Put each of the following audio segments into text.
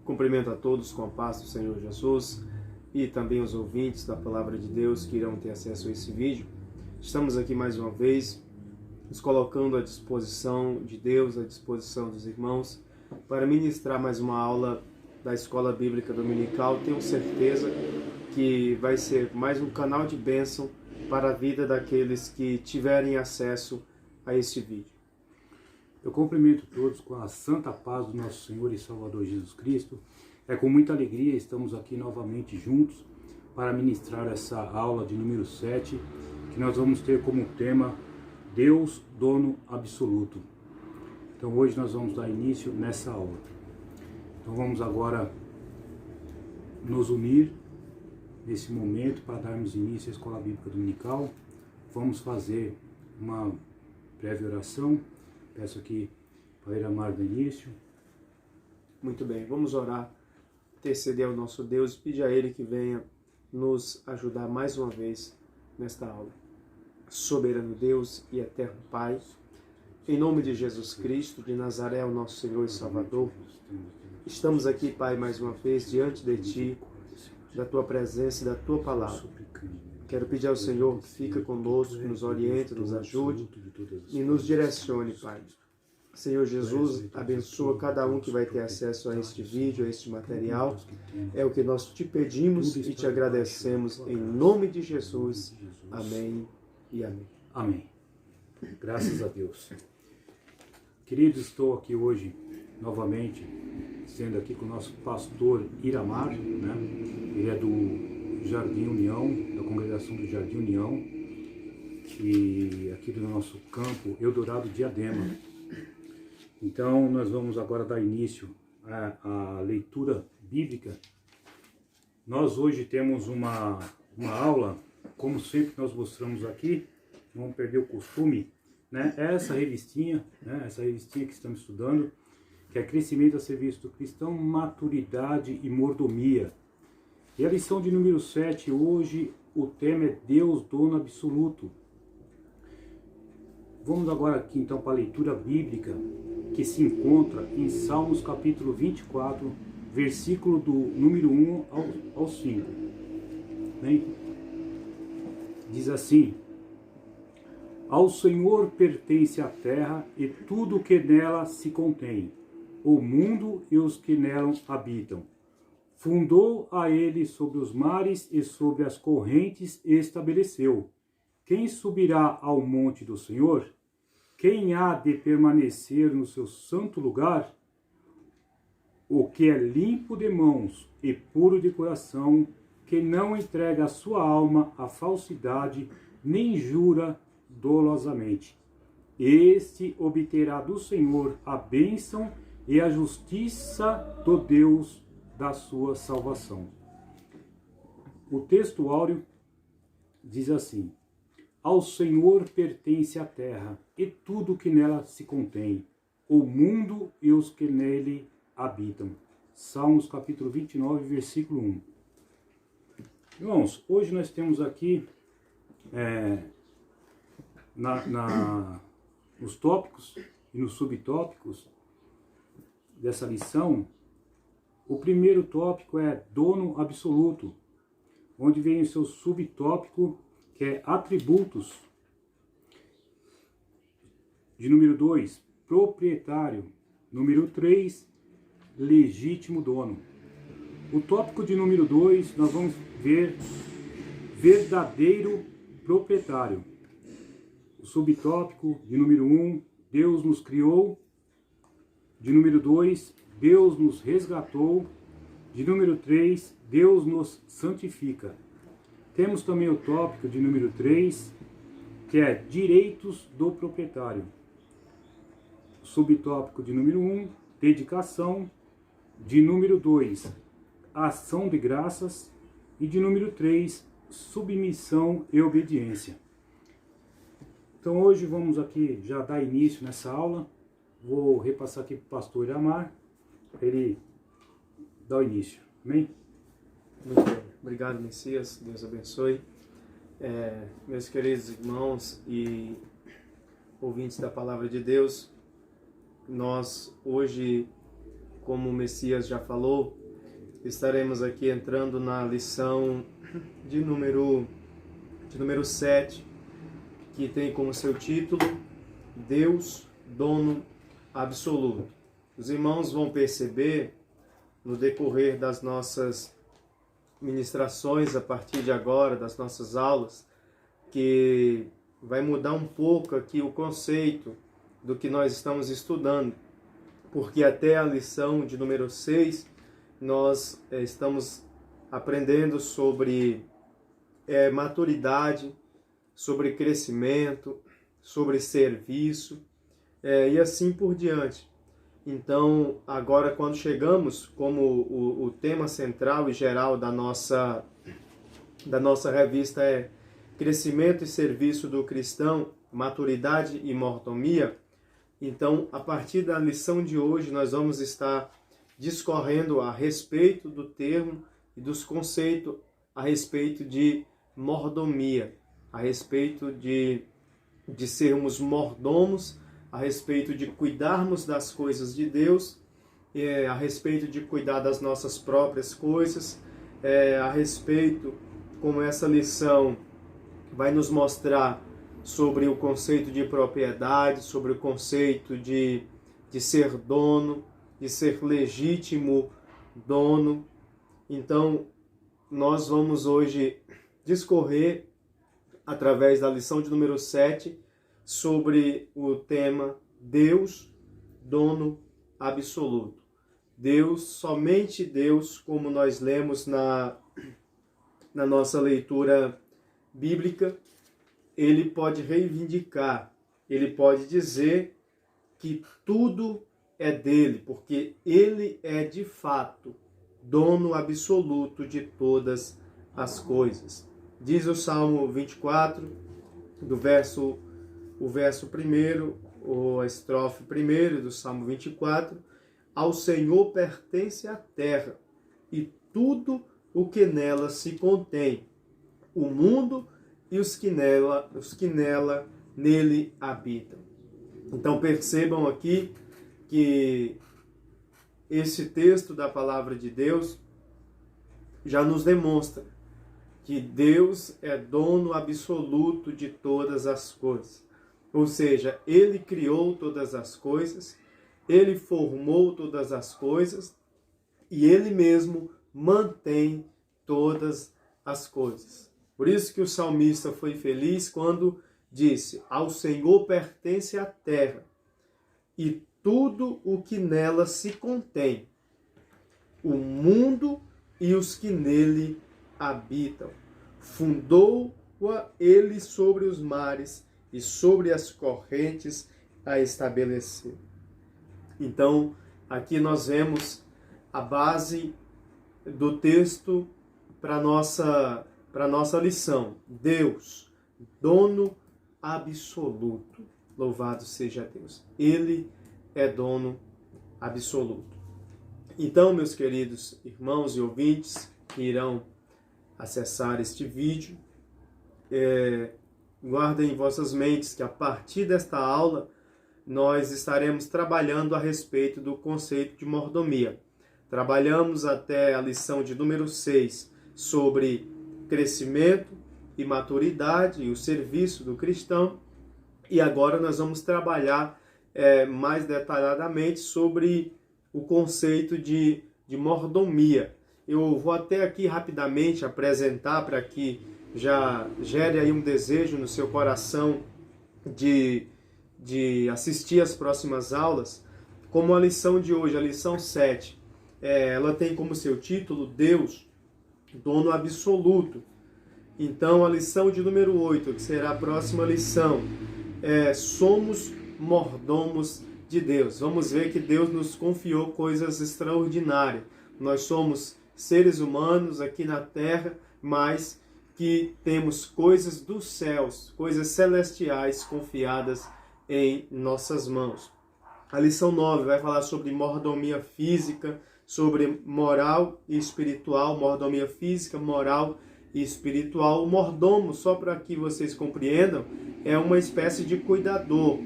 Cumprimento a todos com a paz do Senhor Jesus e também os ouvintes da Palavra de Deus que irão ter acesso a esse vídeo. Estamos aqui mais uma vez, nos colocando à disposição de Deus, à disposição dos irmãos, para ministrar mais uma aula da Escola Bíblica Dominical. Tenho certeza que vai ser mais um canal de bênção para a vida daqueles que tiverem acesso a este vídeo. Eu cumprimento todos com a santa paz do nosso Senhor e Salvador Jesus Cristo. É com muita alegria estamos aqui novamente juntos para ministrar essa aula de número 7, que nós vamos ter como tema Deus, Dono Absoluto. Então hoje nós vamos dar início nessa aula. Então vamos agora nos unir nesse momento para darmos início à Escola Bíblica Dominical. Vamos fazer uma breve oração. Peço aqui para o Iramar do início. Muito bem, vamos orar, interceder ao nosso Deus e pedir a Ele que venha nos ajudar mais uma vez nesta aula. Soberano Deus e eterno Pai, em nome de Jesus Cristo de Nazaré, o nosso Senhor e Salvador, estamos aqui, Pai, mais uma vez diante de Ti, da Tua presença e da Tua palavra. Quero pedir ao Senhor que fica conosco, que nos oriente, nos ajude e nos direcione, Pai. Senhor Jesus, abençoa cada um que vai ter acesso a este vídeo, a este material. É o que nós te pedimos e te agradecemos em nome de Jesus. Amém e amém. Amém. Graças a Deus. Queridos, estou aqui hoje novamente, sendo aqui com o nosso pastor Iramar, né? Ele é do Jardim União, da congregação do Jardim União, e aqui do nosso campo Eldorado Diadema. Então nós vamos agora dar início à leitura bíblica. Nós hoje temos uma aula, como sempre nós mostramos aqui, não vamos perder o costume, né? Essa revistinha que estamos estudando, que é Crescimento a Serviço do Cristão, Maturidade e Mordomia. E a lição de número 7, hoje o tema é Deus, Dono Absoluto. Vamos agora aqui então para a leitura bíblica, que se encontra em Salmos capítulo 24, versículo do número 1 ao 5. Bem, diz assim: Ao Senhor pertence a terra e tudo o que nela se contém, o mundo e os que nela habitam. Fundou a ele sobre os mares e sobre as correntes estabeleceu. Quem subirá ao monte do Senhor? Quem há de permanecer no seu santo lugar? O que é limpo de mãos e puro de coração, que não entrega a sua alma à falsidade, nem jura dolosamente. Este obterá do Senhor a bênção e a justiça do Deus da sua salvação. O texto áureo diz assim: Ao Senhor pertence a terra e tudo que nela se contém, o mundo e os que nele habitam. Salmos capítulo 29, versículo 1. Irmãos, hoje nós temos aqui nos tópicos e nos subtópicos dessa lição. O primeiro tópico é dono absoluto, onde vem o seu subtópico, que é atributos. De número 2, proprietário. Número 3, legítimo dono. O tópico de número 2, nós vamos ver verdadeiro proprietário. O subtópico de número 1, Deus nos criou. De número 2, Deus nos resgatou. De número 3, Deus nos santifica. Temos também o tópico de número 3, que é direitos do proprietário. Subtópico de número 1, dedicação. De número 2, ação de graças. E de número 3, submissão e obediência. Então hoje vamos aqui já dar início nessa aula. Vou repassar aqui para o pastor Iramar, para ele dar o início. Amém? Muito bem. Obrigado, Messias. Deus abençoe. Meus queridos irmãos e ouvintes da Palavra de Deus, nós hoje como o Messias já falou, estaremos aqui entrando na lição de número 7, que tem como seu título Deus, Dono Absoluto. Os irmãos vão perceber no decorrer das nossas ministrações, a partir de agora, das nossas aulas, que vai mudar um pouco aqui o conceito do que nós estamos estudando, porque até a lição de número 6 nós estamos aprendendo sobre maturidade, sobre crescimento, sobre serviço e assim por diante. Então, agora quando chegamos, como o tema central e geral da nossa revista é Crescimento e Serviço do Cristão, Maturidade e Mordomia, então, a partir da lição de hoje, nós vamos estar discorrendo a respeito do termo e dos conceitos a respeito de mordomia, a respeito de sermos mordomos, a respeito de cuidarmos das coisas de Deus, a respeito de cuidar das nossas próprias coisas, a respeito, como essa lição vai nos mostrar sobre o conceito de propriedade, sobre o conceito de ser dono, de ser legítimo dono. Então, nós vamos hoje discorrer, através da lição de número 7, sobre o tema Deus, Dono Absoluto. Deus, somente Deus, como nós lemos na nossa leitura bíblica, ele pode reivindicar, ele pode dizer que tudo é dele, porque ele é de fato dono absoluto de todas as coisas. Diz o Salmo 24, o verso 1, ou a estrofe 1 do Salmo 24, ao Senhor pertence a terra e tudo o que nela se contém, o mundo e os que nele habitam. Então percebam aqui que esse texto da palavra de Deus já nos demonstra que Deus é dono absoluto de todas as coisas. Ou seja, ele criou todas as coisas, ele formou todas as coisas e ele mesmo mantém todas as coisas. Por isso que o salmista foi feliz quando disse: ao Senhor pertence a terra e tudo o que nela se contém, o mundo e os que nele habitam. Fundou-a ele sobre os mares e sobre as correntes a estabeleceu. Então, aqui nós vemos a base do texto para nossa lição. Deus, dono absoluto. Louvado seja Deus. Ele é dono absoluto. Então, meus queridos irmãos e ouvintes que irão acessar este vídeo, guardem em vossas mentes que a partir desta aula nós estaremos trabalhando a respeito do conceito de mordomia. Trabalhamos até a lição de número 6 sobre crescimento e maturidade e o serviço do cristão. E agora nós vamos trabalhar mais detalhadamente sobre o conceito de mordomia. Eu vou até aqui rapidamente apresentar para que já gere aí um desejo no seu coração de assistir às próximas aulas, como a lição de hoje, a lição 7. Ela tem como seu título Deus, Dono Absoluto. Então, a lição de número 8, que será a próxima lição, somos mordomos de Deus. Vamos ver que Deus nos confiou coisas extraordinárias. Nós somos seres humanos aqui na terra, mas que temos coisas dos céus, coisas celestiais confiadas em nossas mãos. A lição 9 vai falar sobre mordomia física, sobre moral e espiritual, mordomia física, moral e espiritual. O mordomo, só para que vocês compreendam, é uma espécie de cuidador,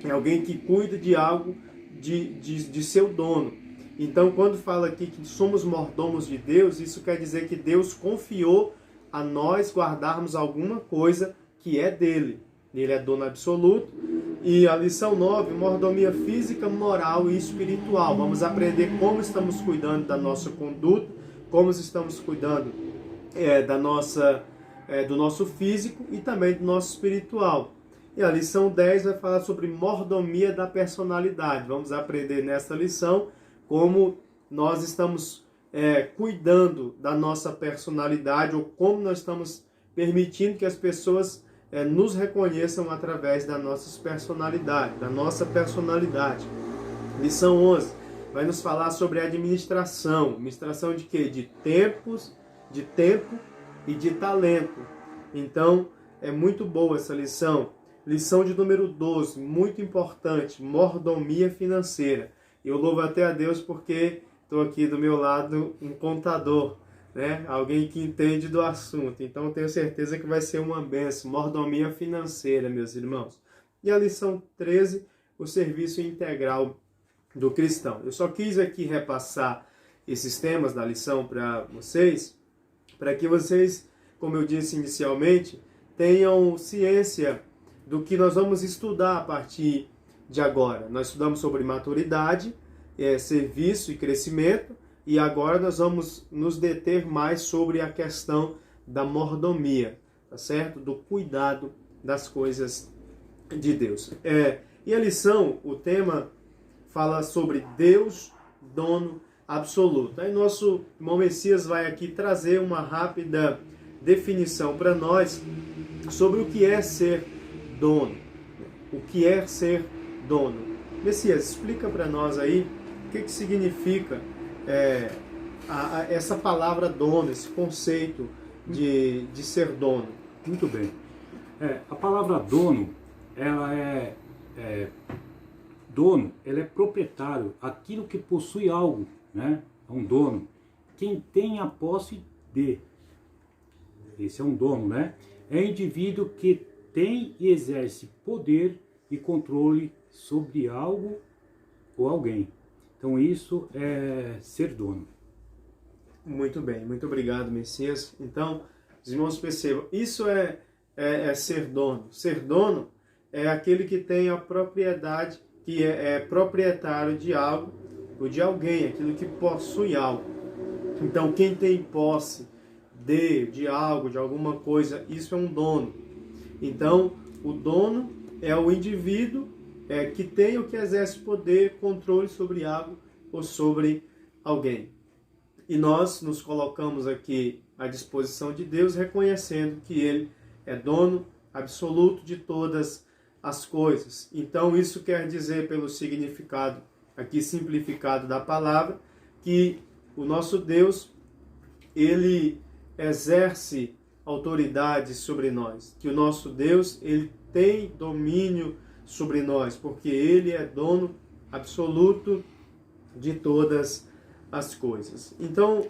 é alguém que cuida de algo de seu dono. Então, quando fala aqui que somos mordomos de Deus, isso quer dizer que Deus confiou a nós guardarmos alguma coisa que é dele. Ele é dono absoluto. E a lição 9, mordomia física, moral e espiritual. Vamos aprender como estamos cuidando da nossa conduta, como estamos cuidando do nosso físico e também do nosso espiritual. E a lição 10 vai falar sobre mordomia da personalidade. Vamos aprender nesta lição como nós estamos cuidando da nossa personalidade, ou como nós estamos permitindo que as pessoas nos reconheçam através da nossa personalidade. Lição 11 vai nos falar sobre administração. Administração de quê? De tempo e de talento. Então, é muito boa essa lição. Lição de número 12, muito importante, mordomia financeira. Eu louvo até a Deus porque estou aqui do meu lado um contador, né? Alguém que entende do assunto. Então, tenho certeza que vai ser uma bênção. Mordomia financeira, meus irmãos. E a lição 13, o serviço integral do cristão. Eu só quis aqui repassar esses temas da lição para que vocês, como eu disse inicialmente, tenham ciência do que nós vamos estudar a partir de agora. Nós estudamos sobre maturidade, serviço e crescimento, e agora nós vamos nos deter mais sobre a questão da mordomia, tá certo? Do cuidado das coisas de Deus. E a lição, o tema, fala sobre Deus, dono absoluto. Aí nosso irmão Messias vai aqui trazer uma rápida definição para nós sobre o que é ser dono. O que é ser dono. Messias, explica para nós aí o que significa essa palavra dono, esse conceito de ser dono. Muito bem. A palavra dono, ela dono, ela é proprietário, aquilo que possui algo, né? É um dono. Quem tem a posse de. Esse é um dono, né? É um indivíduo que tem e exerce poder e controle sobre algo ou alguém. Então isso é ser dono. Muito bem, muito obrigado, Messias. Então, os irmãos percebam, isso é ser dono. Ser dono é aquele que tem a propriedade, que é proprietário de algo ou de alguém, aquilo que possui algo. Então, quem tem posse de algo, de alguma coisa, isso é um dono. Então, o dono é o indivíduo que tem ou que exerce poder, controle sobre algo ou sobre alguém. E nós nos colocamos aqui à disposição de Deus, reconhecendo que Ele é dono absoluto de todas as coisas. Então, isso quer dizer, pelo significado aqui simplificado da palavra, que o nosso Deus, Ele exerce autoridade sobre nós, que o nosso Deus, Ele tem domínio sobre nós, porque Ele é dono absoluto de todas as coisas. Então,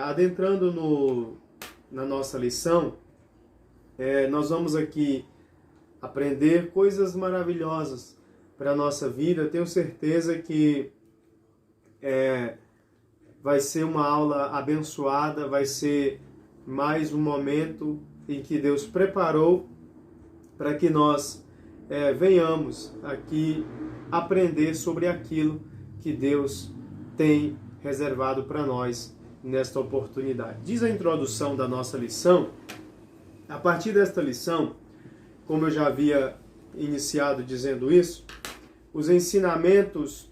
adentrando na nossa lição, nós vamos aqui aprender coisas maravilhosas para a nossa vida. Eu tenho certeza que vai ser uma aula abençoada, vai ser mais um momento em que Deus preparou para que nós venhamos aqui aprender sobre aquilo que Deus tem reservado para nós nesta oportunidade. Diz a introdução da nossa lição. A partir desta lição, como eu já havia iniciado dizendo isso, os ensinamentos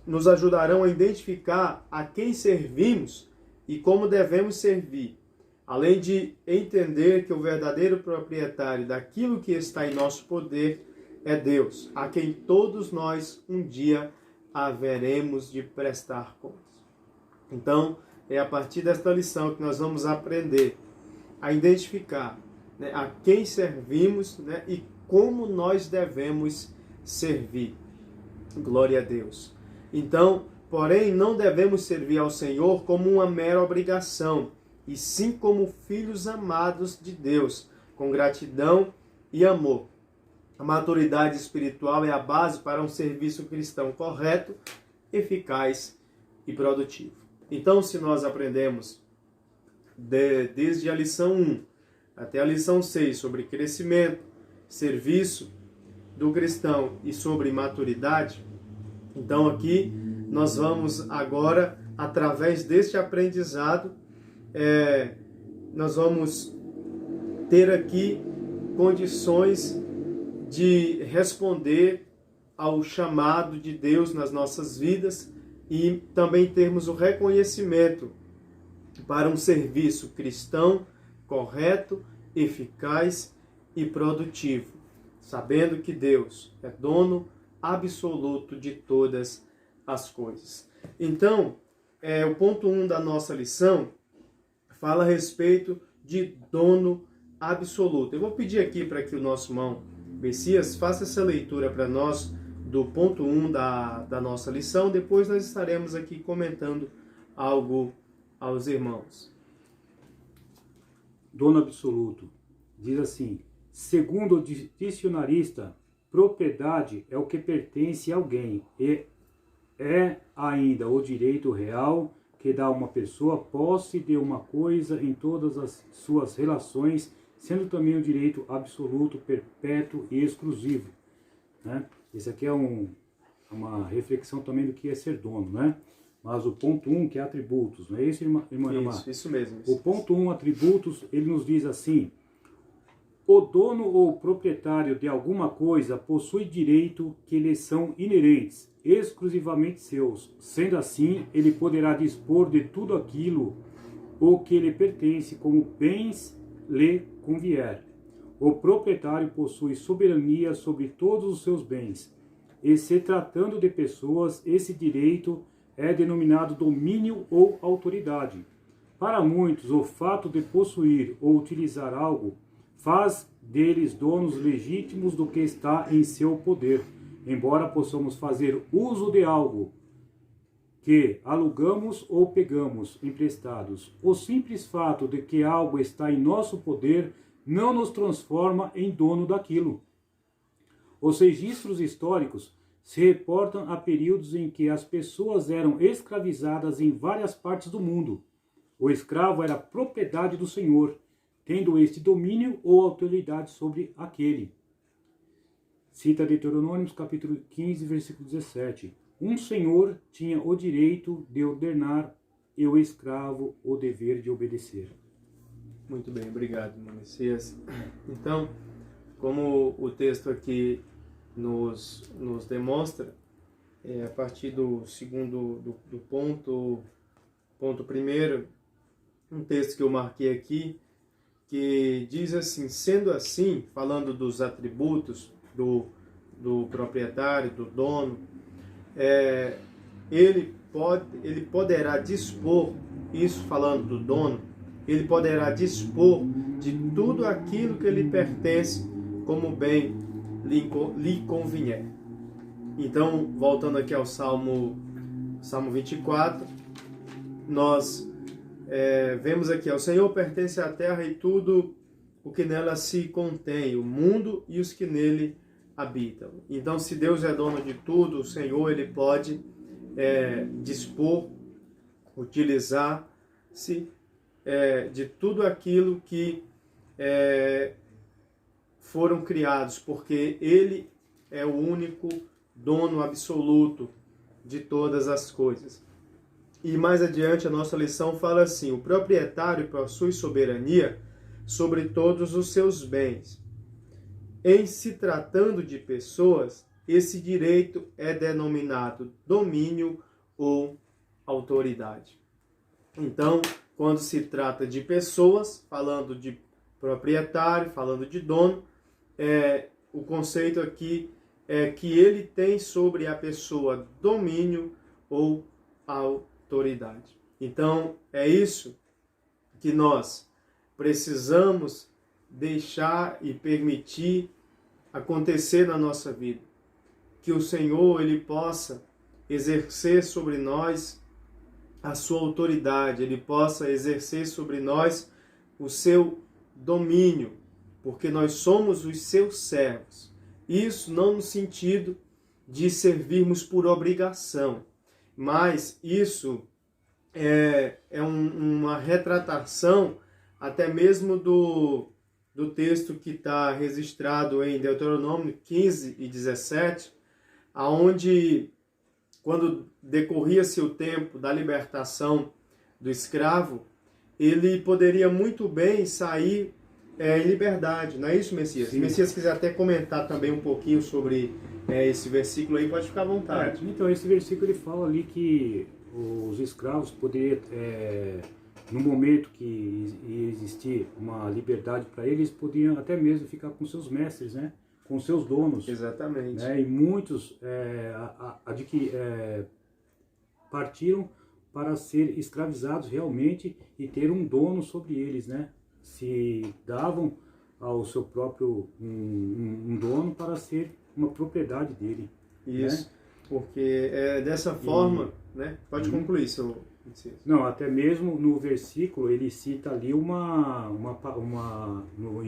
nos ajudarão a identificar a quem servimos e como devemos servir, além de entender que o verdadeiro proprietário daquilo que está em nosso poder é Deus, a quem todos nós um dia haveremos de prestar contas. Então, é a partir desta lição que nós vamos aprender a identificar, né, a quem servimos, né, e como nós devemos servir. Glória a Deus. Então, porém, não devemos servir ao Senhor como uma mera obrigação, e sim como filhos amados de Deus, com gratidão e amor. A maturidade espiritual é a base para um serviço cristão correto eficaz e produtivo. Então, se nós aprendemos desde a lição 1 até a lição 6 sobre crescimento, serviço do cristão e sobre maturidade, então aqui nós vamos agora, através deste aprendizado, nós vamos ter aqui condições de responder ao chamado de Deus nas nossas vidas e também termos o reconhecimento para um serviço cristão correto, eficaz e produtivo, sabendo que Deus é dono absoluto de todas as coisas. Então, o ponto 1 da nossa lição fala a respeito de dono absoluto. Eu vou pedir aqui para que o nosso irmão Messias faça essa leitura para nós do ponto 1 da nossa lição. Depois nós estaremos aqui comentando algo aos irmãos. Dono absoluto. Diz assim: segundo o dicionarista, propriedade é o que pertence a alguém e é ainda o direito real que dá a uma pessoa posse de uma coisa em todas as suas relações, sendo também o direito absoluto, perpétuo e exclusivo. Né? Esse aqui é uma reflexão também do que é ser dono, né? Mas o ponto 1, que é atributos, não é isso, irmã Amar? Isso mesmo. O ponto 1, atributos, ele nos diz assim: o dono ou proprietário de alguma coisa possui direito que lhe são inerentes, exclusivamente seus. Sendo assim, ele poderá dispor de tudo aquilo o que lhe pertence como bens lhe convier. O proprietário possui soberania sobre todos os seus bens. E se tratando de pessoas, esse direito é denominado domínio ou autoridade. Para muitos, o fato de possuir ou utilizar algo faz deles donos legítimos do que está em seu poder, embora possamos fazer uso de algo que alugamos ou pegamos emprestados. O simples fato de que algo está em nosso poder não nos transforma em dono daquilo. Os registros históricos se reportam a períodos em que as pessoas eram escravizadas em várias partes do mundo. O escravo era propriedade do senhor, tendo este domínio ou autoridade sobre aquele. Cita Deuteronômio, capítulo 15, versículo 17. Um senhor tinha o direito de ordenar e o escravo o dever de obedecer. Muito bem, obrigado, irmão Messias. Então, como o texto aqui nos demonstra, a partir do segundo do ponto primeiro, um texto que eu marquei aqui, que diz assim: sendo assim, falando dos atributos do proprietário, do dono, ele poderá dispor, isso falando do dono, ele poderá dispor de tudo aquilo que lhe pertence como bem lhe convier. Então, voltando aqui ao Salmo 24, nós vemos aqui: ao Senhor pertence a terra e tudo o que nela se contém, o mundo e os que nele habitam. Então, se Deus é dono de tudo, o Senhor ele pode dispor, utilizar-se de tudo aquilo que foram criados, porque Ele é o único dono absoluto de todas as coisas. E mais adiante a nossa lição fala assim: o proprietário possui soberania sobre todos os seus bens. Em se tratando de pessoas, esse direito é denominado domínio ou autoridade. Então, quando se trata de pessoas, falando de proprietário, falando de dono, o conceito aqui é que ele tem sobre a pessoa domínio ou autoridade. Então, é isso que nós precisamos deixar e permitir acontecer na nossa vida. Que o Senhor ele possa exercer sobre nós a sua autoridade, ele possa exercer sobre nós o seu domínio, porque nós somos os seus servos. Isso não no sentido de servirmos por obrigação, mas isso é uma retratação até mesmo do texto que está registrado em Deuteronômio 15 e 17, aonde, quando decorria-se o tempo da libertação do escravo, ele poderia muito bem sair em liberdade, não é isso, Messias? Sim. Messias quiser até comentar também um pouquinho sobre esse versículo aí, pode ficar à vontade. Então, esse versículo ele fala ali que os escravos poderiam, no momento que ia existir uma liberdade para eles, podiam até mesmo ficar com seus mestres, né? Com seus donos. Exatamente. Né? E muitos partiram para ser escravizados realmente e ter um dono sobre eles, né? Se davam ao seu próprio um dono para ser uma propriedade dele. Isso, né? Porque dessa forma, né? Pode concluir, seu... Não, até mesmo no versículo ele cita ali em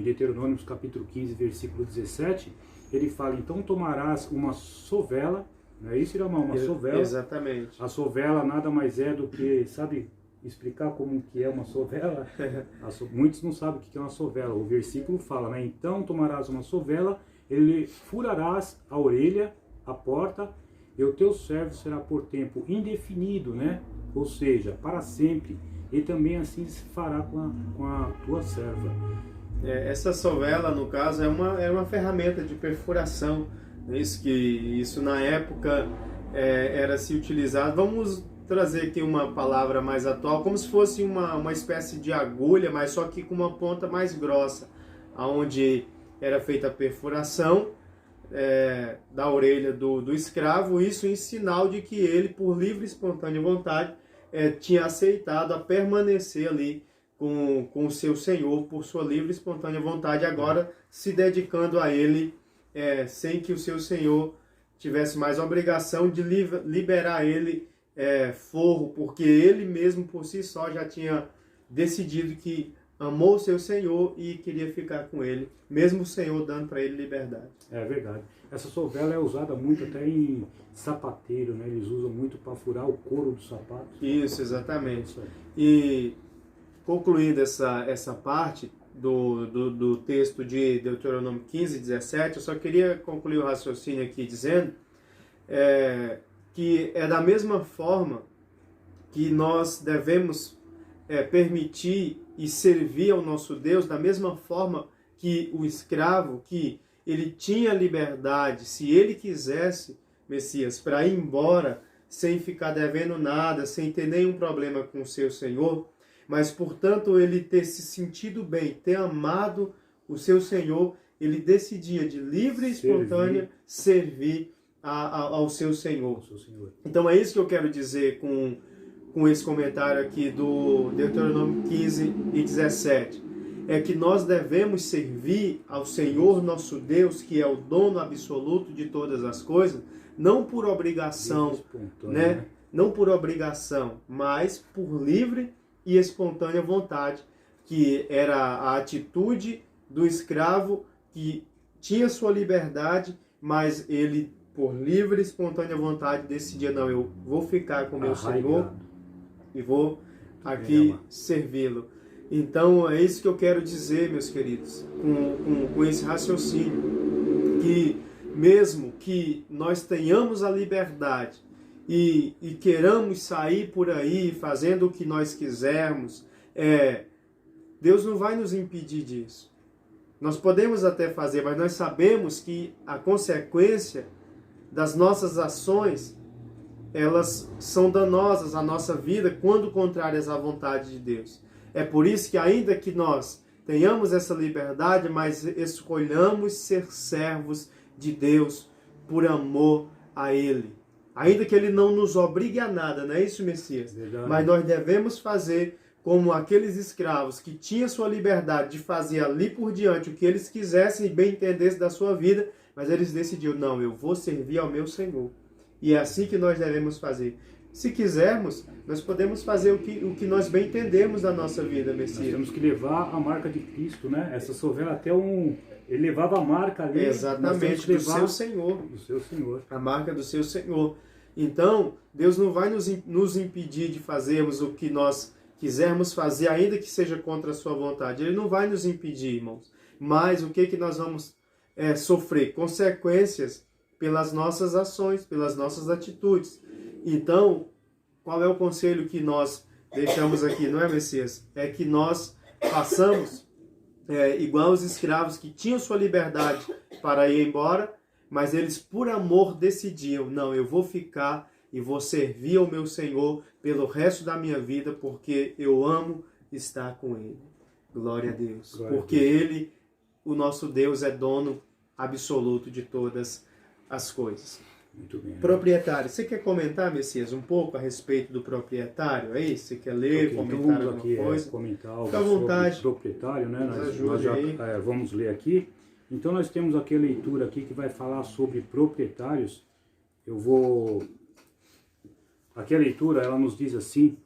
Deuteronômio capítulo 15, versículo 17, ele fala, então tomarás uma sovela, não é isso, Iramão? Uma sovela. Exatamente. A sovela nada mais é do que, sabe explicar como que é uma sovela? Muitos não sabem o que é uma sovela. O versículo fala, né? Então tomarás uma sovela, ele furarás a orelha, a porta, e o teu servo será por tempo indefinido, né? Ou seja, para sempre. E também assim se fará com a tua serva. Essa sovela, no caso, é uma ferramenta de perfuração. Isso na época era se utilizado. Vamos trazer aqui uma palavra mais atual, como se fosse uma espécie de agulha, mas só que com uma ponta mais grossa, onde era feita a perfuração da orelha do escravo, isso em sinal de que ele, por livre e espontânea vontade, tinha aceitado a permanecer ali com o seu Senhor, por sua livre e espontânea vontade, agora se dedicando a ele, sem que o seu Senhor tivesse mais obrigação de liberar ele forro, porque ele mesmo por si só já tinha decidido que amou o seu Senhor e queria ficar com ele, mesmo o Senhor dando para ele liberdade. É verdade. Essa sovela é usada muito até em sapateiro, né? Eles usam muito para furar o couro do sapato. Isso, exatamente. E concluindo essa parte do texto de Deuteronômio 15, 17, eu só queria concluir o raciocínio aqui dizendo que é da mesma forma que nós devemos permitir e servir ao nosso Deus, da mesma forma que o escravo, que ele tinha liberdade, se ele quisesse, Messias, para ir embora sem ficar devendo nada, sem ter nenhum problema com o seu Senhor, mas, portanto, ele ter se sentido bem, ter amado o seu Senhor, ele decidia de livre e espontânea servir ao seu Senhor. Então é isso que eu quero dizer com esse comentário aqui do Deuteronômio 15 e 17. É que nós devemos servir ao Senhor nosso Deus, que é o dono absoluto de todas as coisas, não por obrigação, né? Não por obrigação, mas por livre e espontânea vontade, que era a atitude do escravo que tinha sua liberdade, mas ele, por livre e espontânea vontade, decidia, não, eu vou ficar com meu Senhor e vou aqui servi-lo. Então é isso que eu quero dizer, meus queridos, com esse raciocínio, que mesmo que nós tenhamos a liberdade e queiramos sair por aí fazendo o que nós quisermos, Deus não vai nos impedir disso. Nós podemos até fazer, mas nós sabemos que a consequência das nossas ações, elas são danosas à nossa vida quando contrárias à vontade de Deus. É por isso que ainda que nós tenhamos essa liberdade, mas escolhamos ser servos de Deus por amor a Ele. Ainda que Ele não nos obrigue a nada, não é isso, Messias? Verdade. Mas nós devemos fazer como aqueles escravos que tinham sua liberdade de fazer ali por diante o que eles quisessem e bem entendessem da sua vida, mas eles decidiram, não, eu vou servir ao meu Senhor. E é assim que nós devemos fazer. Se quisermos, nós podemos fazer o que nós bem entendemos da nossa vida, Messias. Nós temos que levar a marca de Cristo, né? Essa sovela até ele levava a marca ali. Exatamente, do seu Senhor. Do seu Senhor. A marca do seu Senhor. Então, Deus não vai nos impedir de fazermos o que nós quisermos fazer, ainda que seja contra a sua vontade. Ele não vai nos impedir, irmãos. Mas o que nós vamos sofrer? Consequências pelas nossas ações, pelas nossas atitudes. Então, qual é o conselho que nós deixamos aqui, não é, Messias? É que nós façamos igual os escravos que tinham sua liberdade para ir embora, mas eles por amor decidiam, não, eu vou ficar e vou servir ao meu Senhor pelo resto da minha vida, porque eu amo estar com Ele. Glória a Deus. Glória porque a Deus. Ele, o nosso Deus, é dono absoluto de todas as coisas. Muito bem. Proprietário, você quer comentar, Messias, um pouco a respeito do proprietário? É isso? Você quer ler, Okay, comentar então vamos alguma aqui, coisa? Comentar algo Fica à vontade. sobre o proprietário, né? Nos ajude aí. Vamos ler aqui. Então nós temos aqui a leitura aqui que vai falar sobre proprietários. Aqui a leitura, ela nos diz assim: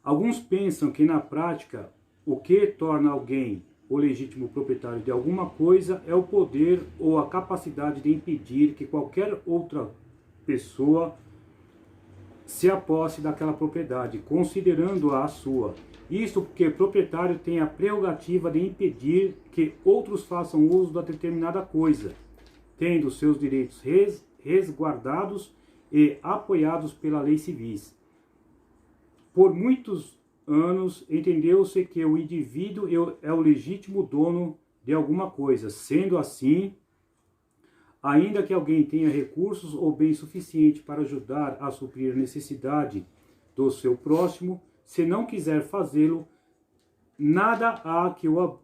alguns pensam que na prática o que torna alguém o legítimo proprietário de alguma coisa é o poder ou a capacidade de impedir que qualquer outra pessoa se aposse daquela propriedade, considerando-a a sua. Isto porque o proprietário tem a prerrogativa de impedir que outros façam uso da determinada coisa, tendo seus direitos resguardados e apoiados pela lei civis. Por muitos anos, entendeu-se que o indivíduo é o legítimo dono de alguma coisa. Sendo assim, ainda que alguém tenha recursos ou bem suficiente para ajudar a suprir a necessidade do seu próximo, se não quiser fazê-lo, nada há que o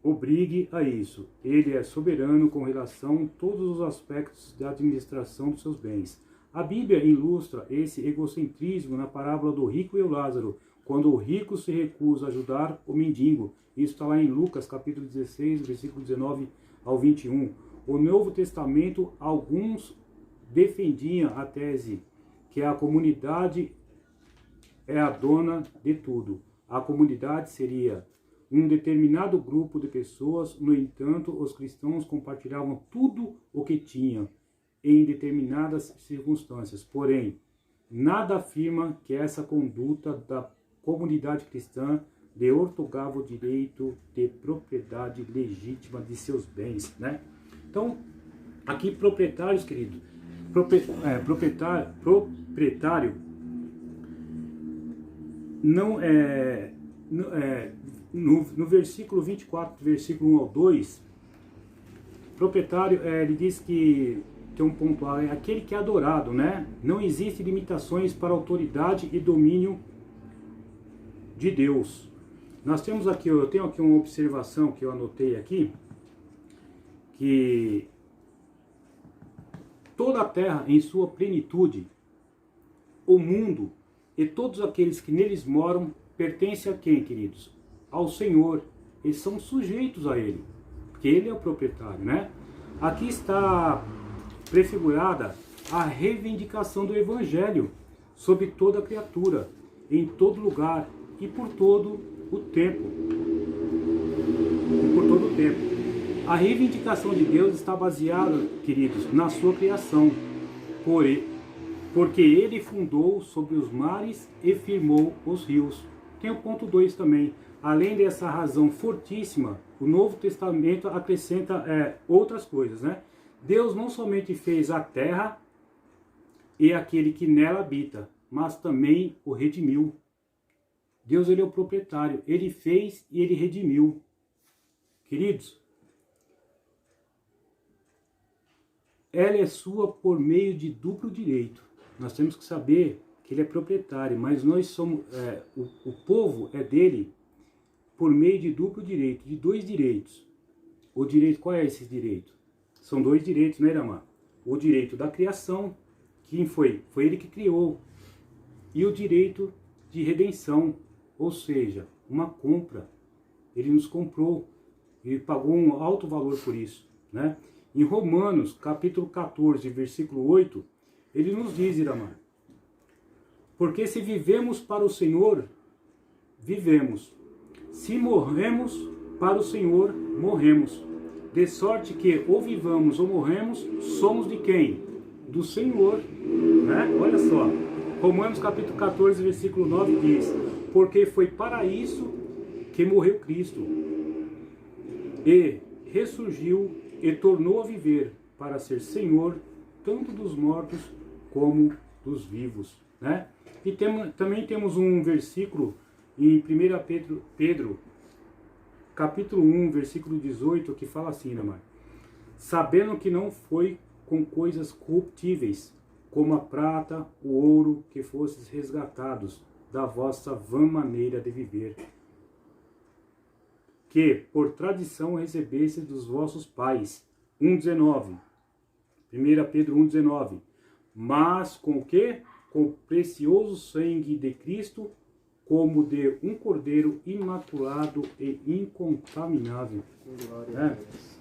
obrigue a isso. Ele é soberano com relação a todos os aspectos da administração dos seus bens. A Bíblia ilustra esse egocentrismo na parábola do rico e o Lázaro, quando o rico se recusa a ajudar o mendigo. Isso está lá em Lucas, capítulo 16, versículo 19 ao 21. O Novo Testamento, alguns defendiam a tese que a comunidade é a dona de tudo. A comunidade seria um determinado grupo de pessoas. No entanto, os cristãos compartilhavam tudo o que tinham em determinadas circunstâncias. Porém, nada afirma que essa conduta da comunidade cristã lhe outorgava o direito de propriedade legítima de seus bens, né? Então, aqui proprietários, queridos, proprietário não no versículo 24, versículo 1 ao 2, proprietário, ele diz que tem um ponto, é aquele que é adorado, né? Não existe limitações para a autoridade e domínio de Deus. Nós temos aqui, eu tenho aqui uma observação que eu anotei aqui, que toda a terra em sua plenitude, o mundo e todos aqueles que neles moram, pertencem a quem, queridos? Ao Senhor. Eles são sujeitos a Ele, porque Ele é o proprietário, né? Aqui está prefigurada a reivindicação do Evangelho sobre toda a criatura, em todo lugar e por todo o tempo. A reivindicação de Deus está baseada, queridos, na sua criação, porque Ele fundou sobre os mares e firmou os rios. Tem o ponto 2 também. Além dessa razão fortíssima, o Novo Testamento acrescenta outras coisas, né? Deus não somente fez a terra e aquele que nela habita, mas também o redimiu. Deus, ele é o proprietário, ele fez e ele redimiu. Queridos, ela é sua por meio de duplo direito. Nós temos que saber que ele é proprietário, mas nós somos, o povo é dele por meio de duplo direito, de dois direitos. O direito, qual é esse direito? São dois direitos, né, Iramar? O direito da criação, quem foi? Foi ele que criou. E o direito de redenção, ou seja, uma compra. Ele nos comprou, ele pagou um alto valor por isso, né? Em Romanos, capítulo 14, versículo 8, ele nos diz, Iramar, porque se vivemos para o Senhor, vivemos. Se morremos para o Senhor, morremos. De sorte que ou vivamos ou morremos, somos de quem? do Senhor, né? Olha só, Romanos capítulo 14, versículo 9 diz: porque foi para isso que morreu Cristo, e ressurgiu e tornou a viver, para ser Senhor tanto dos mortos como dos vivos, né? E também temos um versículo em 1 Pedro capítulo 1, versículo 18, que fala assim, né, mãe? Sabendo que não foi com coisas corruptíveis, como a prata, o ouro, que fostes resgatados da vossa vã maneira de viver, que por tradição recebeste dos vossos pais. 1,19. 1 Pedro 1,19. Mas com o quê? Com o precioso sangue de Cristo, como de um cordeiro imaculado e incontaminável. Glória a Deus.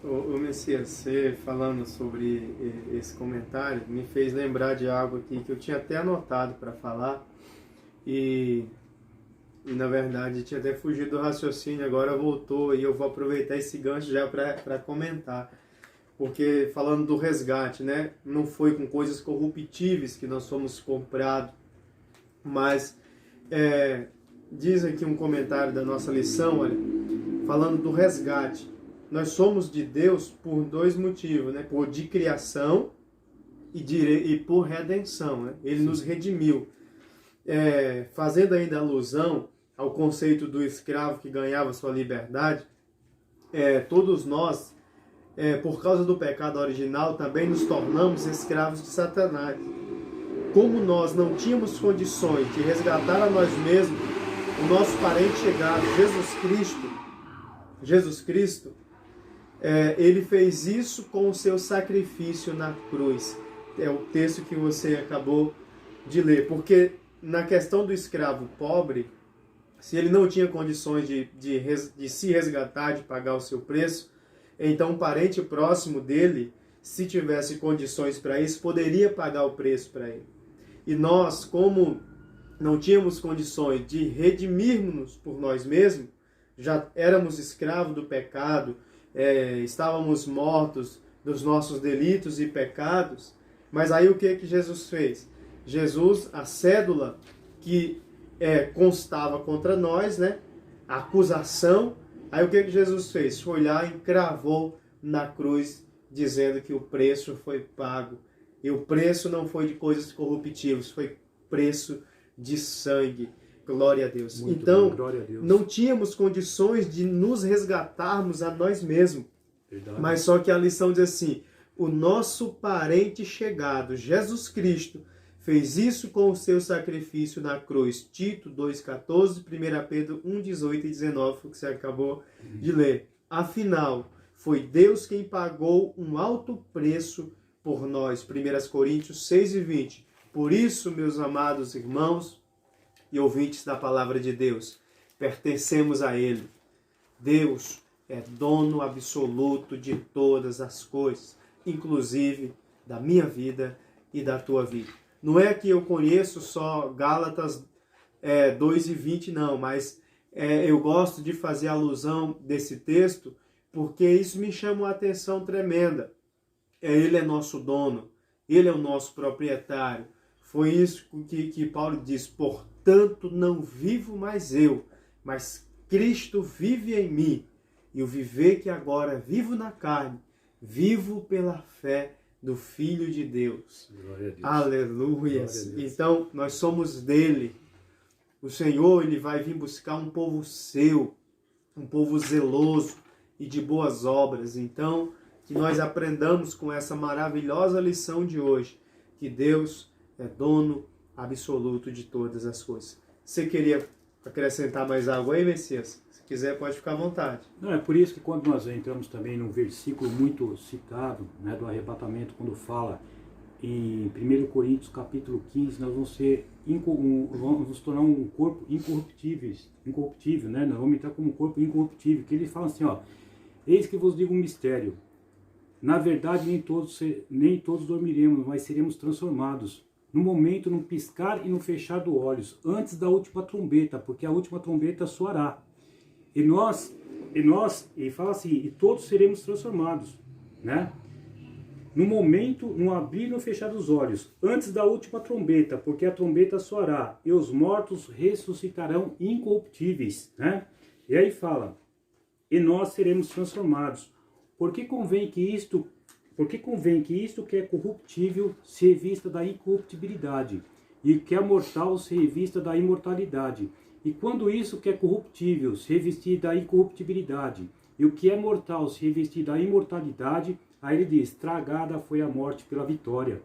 Ô Messias, você falando sobre esse comentário, me fez lembrar de algo aqui que eu tinha até anotado para falar e na verdade tinha até fugido do raciocínio, agora voltou e eu vou aproveitar esse gancho já para comentar. Porque falando do resgate, né? Não foi com coisas corruptíveis que nós fomos comprados, mas diz aqui um comentário da nossa lição, olha, falando do resgate. Nós somos de Deus por dois motivos, né? Por de criação e por redenção, né? Ele nos redimiu. Fazendo ainda alusão ao conceito do escravo que ganhava sua liberdade, todos nós, por causa do pecado original, também nos tornamos escravos de Satanás. Como nós não tínhamos condições de resgatar a nós mesmos, o nosso parente chegado, Jesus Cristo, ele fez isso com o seu sacrifício na cruz. É o texto que você acabou de ler. Porque na questão do escravo pobre, se ele não tinha condições de se resgatar, de pagar o seu preço, então um parente próximo dele, se tivesse condições para isso, poderia pagar o preço para ele. E nós, como não tínhamos condições de redimirmos por nós mesmos, já éramos escravos do pecado, estávamos mortos dos nossos delitos e pecados, mas aí o que Jesus fez? Jesus, a cédula que constava contra nós, né? A acusação, aí o que Jesus fez? Foi lá e cravou na cruz, dizendo que o preço foi pago. E o preço não foi de coisas corruptíveis, foi preço de sangue. Glória a Deus. Muito então, bem, glória a Deus. Não tínhamos condições de nos resgatarmos a nós mesmos. Verdade. Mas só que a lição diz assim, o nosso parente chegado, Jesus Cristo, fez isso com o seu sacrifício na cruz. Tito 2,14, 1 Pedro 1,18 e 19, que você acabou de ler. Afinal, foi Deus quem pagou um alto preço por nós. 1 Coríntios 6,20. Por isso, meus amados irmãos e ouvintes da palavra de Deus, pertencemos a Ele. Deus é dono absoluto de todas as coisas, inclusive da minha vida e da tua vida. Não é que eu conheço só Gálatas 2:20, não, mas eu gosto de fazer alusão desse texto porque isso me chama uma atenção tremenda. Ele é nosso dono, Ele é o nosso proprietário. Foi isso que Paulo diz, portanto não vivo mais eu, mas Cristo vive em mim. E o viver que agora vivo na carne, vivo pela fé do Filho de Deus. Glória a Deus. Aleluia. Então, nós somos dele. O Senhor, ele vai vir buscar um povo seu, um povo zeloso e de boas obras. Então, que nós aprendamos com essa maravilhosa lição de hoje, que Deus é dono absoluto de todas as coisas. Você queria acrescentar mais algo aí, Messias? Se quiser, pode ficar à vontade. Não, é por isso que quando nós entramos também num versículo muito citado, né, do arrebatamento, quando fala em 1 Coríntios capítulo 15, nós vamos nos tornar um corpo incorruptível, né? Nós vamos entrar como um corpo incorruptível, que ele fala assim, ó, eis que vos digo um mistério, na verdade nem todos dormiremos, mas seremos transformados, no momento, no piscar e no fechar dos olhos, antes da última trombeta, porque a última trombeta soará. E fala assim, e todos seremos transformados, né? no momento, no abrir e no fechar dos olhos, antes da última trombeta, porque a trombeta soará e os mortos ressuscitarão incorruptíveis, né? E aí fala, e nós seremos transformados. Porque convém que isto que é corruptível se revista da incorruptibilidade, e que é mortal se revista da imortalidade. E quando isso que é corruptível se revestir da incorruptibilidade, e o que é mortal se revestir da imortalidade, aí ele diz, tragada foi a morte pela vitória.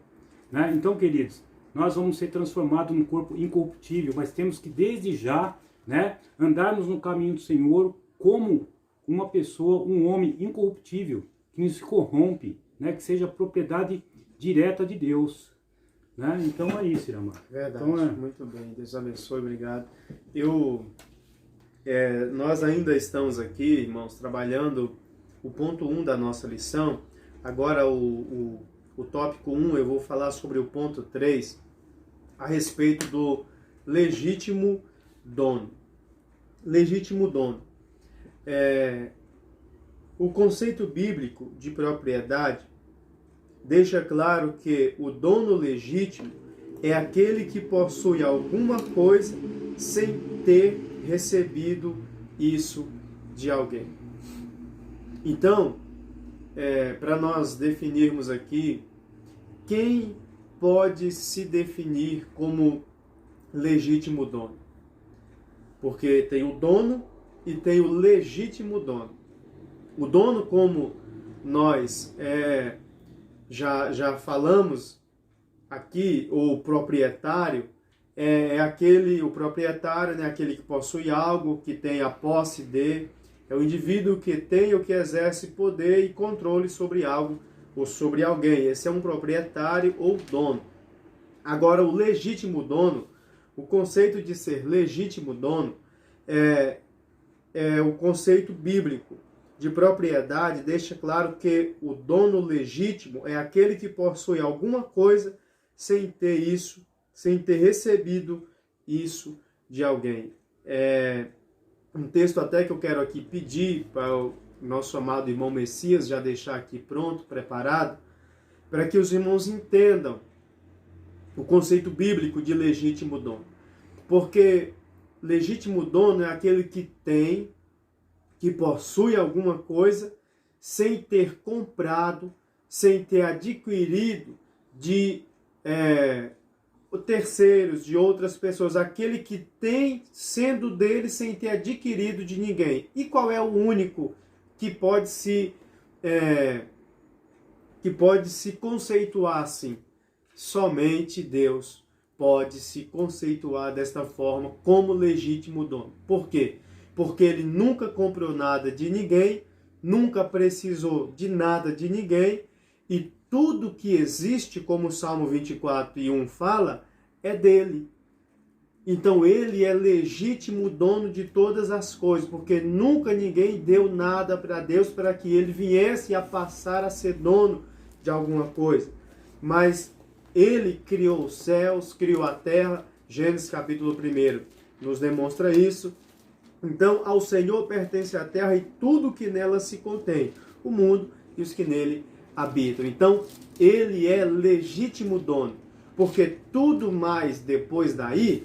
Né? Então, queridos, nós vamos ser transformados num corpo incorruptível, mas temos que desde já, né, andarmos no caminho do Senhor como uma pessoa, um homem incorruptível, que não se corrompe, né, que seja propriedade direta de Deus. Né? Então é isso, Iramar. Verdade, então, muito bem, Deus abençoe, obrigado. Nós ainda estamos aqui, irmãos, trabalhando o ponto 1 da nossa lição. Agora o tópico 1 eu vou falar sobre o ponto 3, a respeito do legítimo dono. Legítimo dono. O conceito bíblico de propriedade deixa claro que o dono legítimo é aquele que possui alguma coisa sem ter recebido isso de alguém. Então, para nós definirmos aqui, quem pode se definir como legítimo dono? Porque tem o dono e tem o legítimo dono. O dono, como nós já falamos aqui, o proprietário, o proprietário, né, aquele que possui algo, que tem a posse de, é o indivíduo que tem ou que exerce poder e controle sobre algo ou sobre alguém. Esse é um proprietário ou dono. Agora, o legítimo dono, o conceito de ser legítimo dono é o conceito bíblico de propriedade, deixa claro que o dono legítimo é aquele que possui alguma coisa sem ter recebido isso de alguém. Um texto até que eu quero aqui pedir para o nosso amado irmão Messias já deixar aqui pronto, preparado, para que os irmãos entendam o conceito bíblico de legítimo dono. Porque legítimo dono é aquele que tem, que possui alguma coisa sem ter comprado, sem ter adquirido de terceiros, de outras pessoas. Aquele que tem sendo dele sem ter adquirido de ninguém. E qual é o único que pode se conceituar assim? Somente Deus pode se conceituar desta forma como legítimo dono. Por quê? Porque ele nunca comprou nada de ninguém, nunca precisou de nada de ninguém, e tudo que existe, como o Salmo 24:1 fala, é dele. Então ele é legítimo dono de todas as coisas, porque nunca ninguém deu nada para Deus para que ele viesse a passar a ser dono de alguma coisa. Mas ele criou os céus, criou a terra, Gênesis capítulo 1 nos demonstra isso. Então, ao Senhor pertence a terra e tudo que nela se contém, o mundo e os que nele habitam. Então, ele é legítimo dono, porque tudo mais depois daí,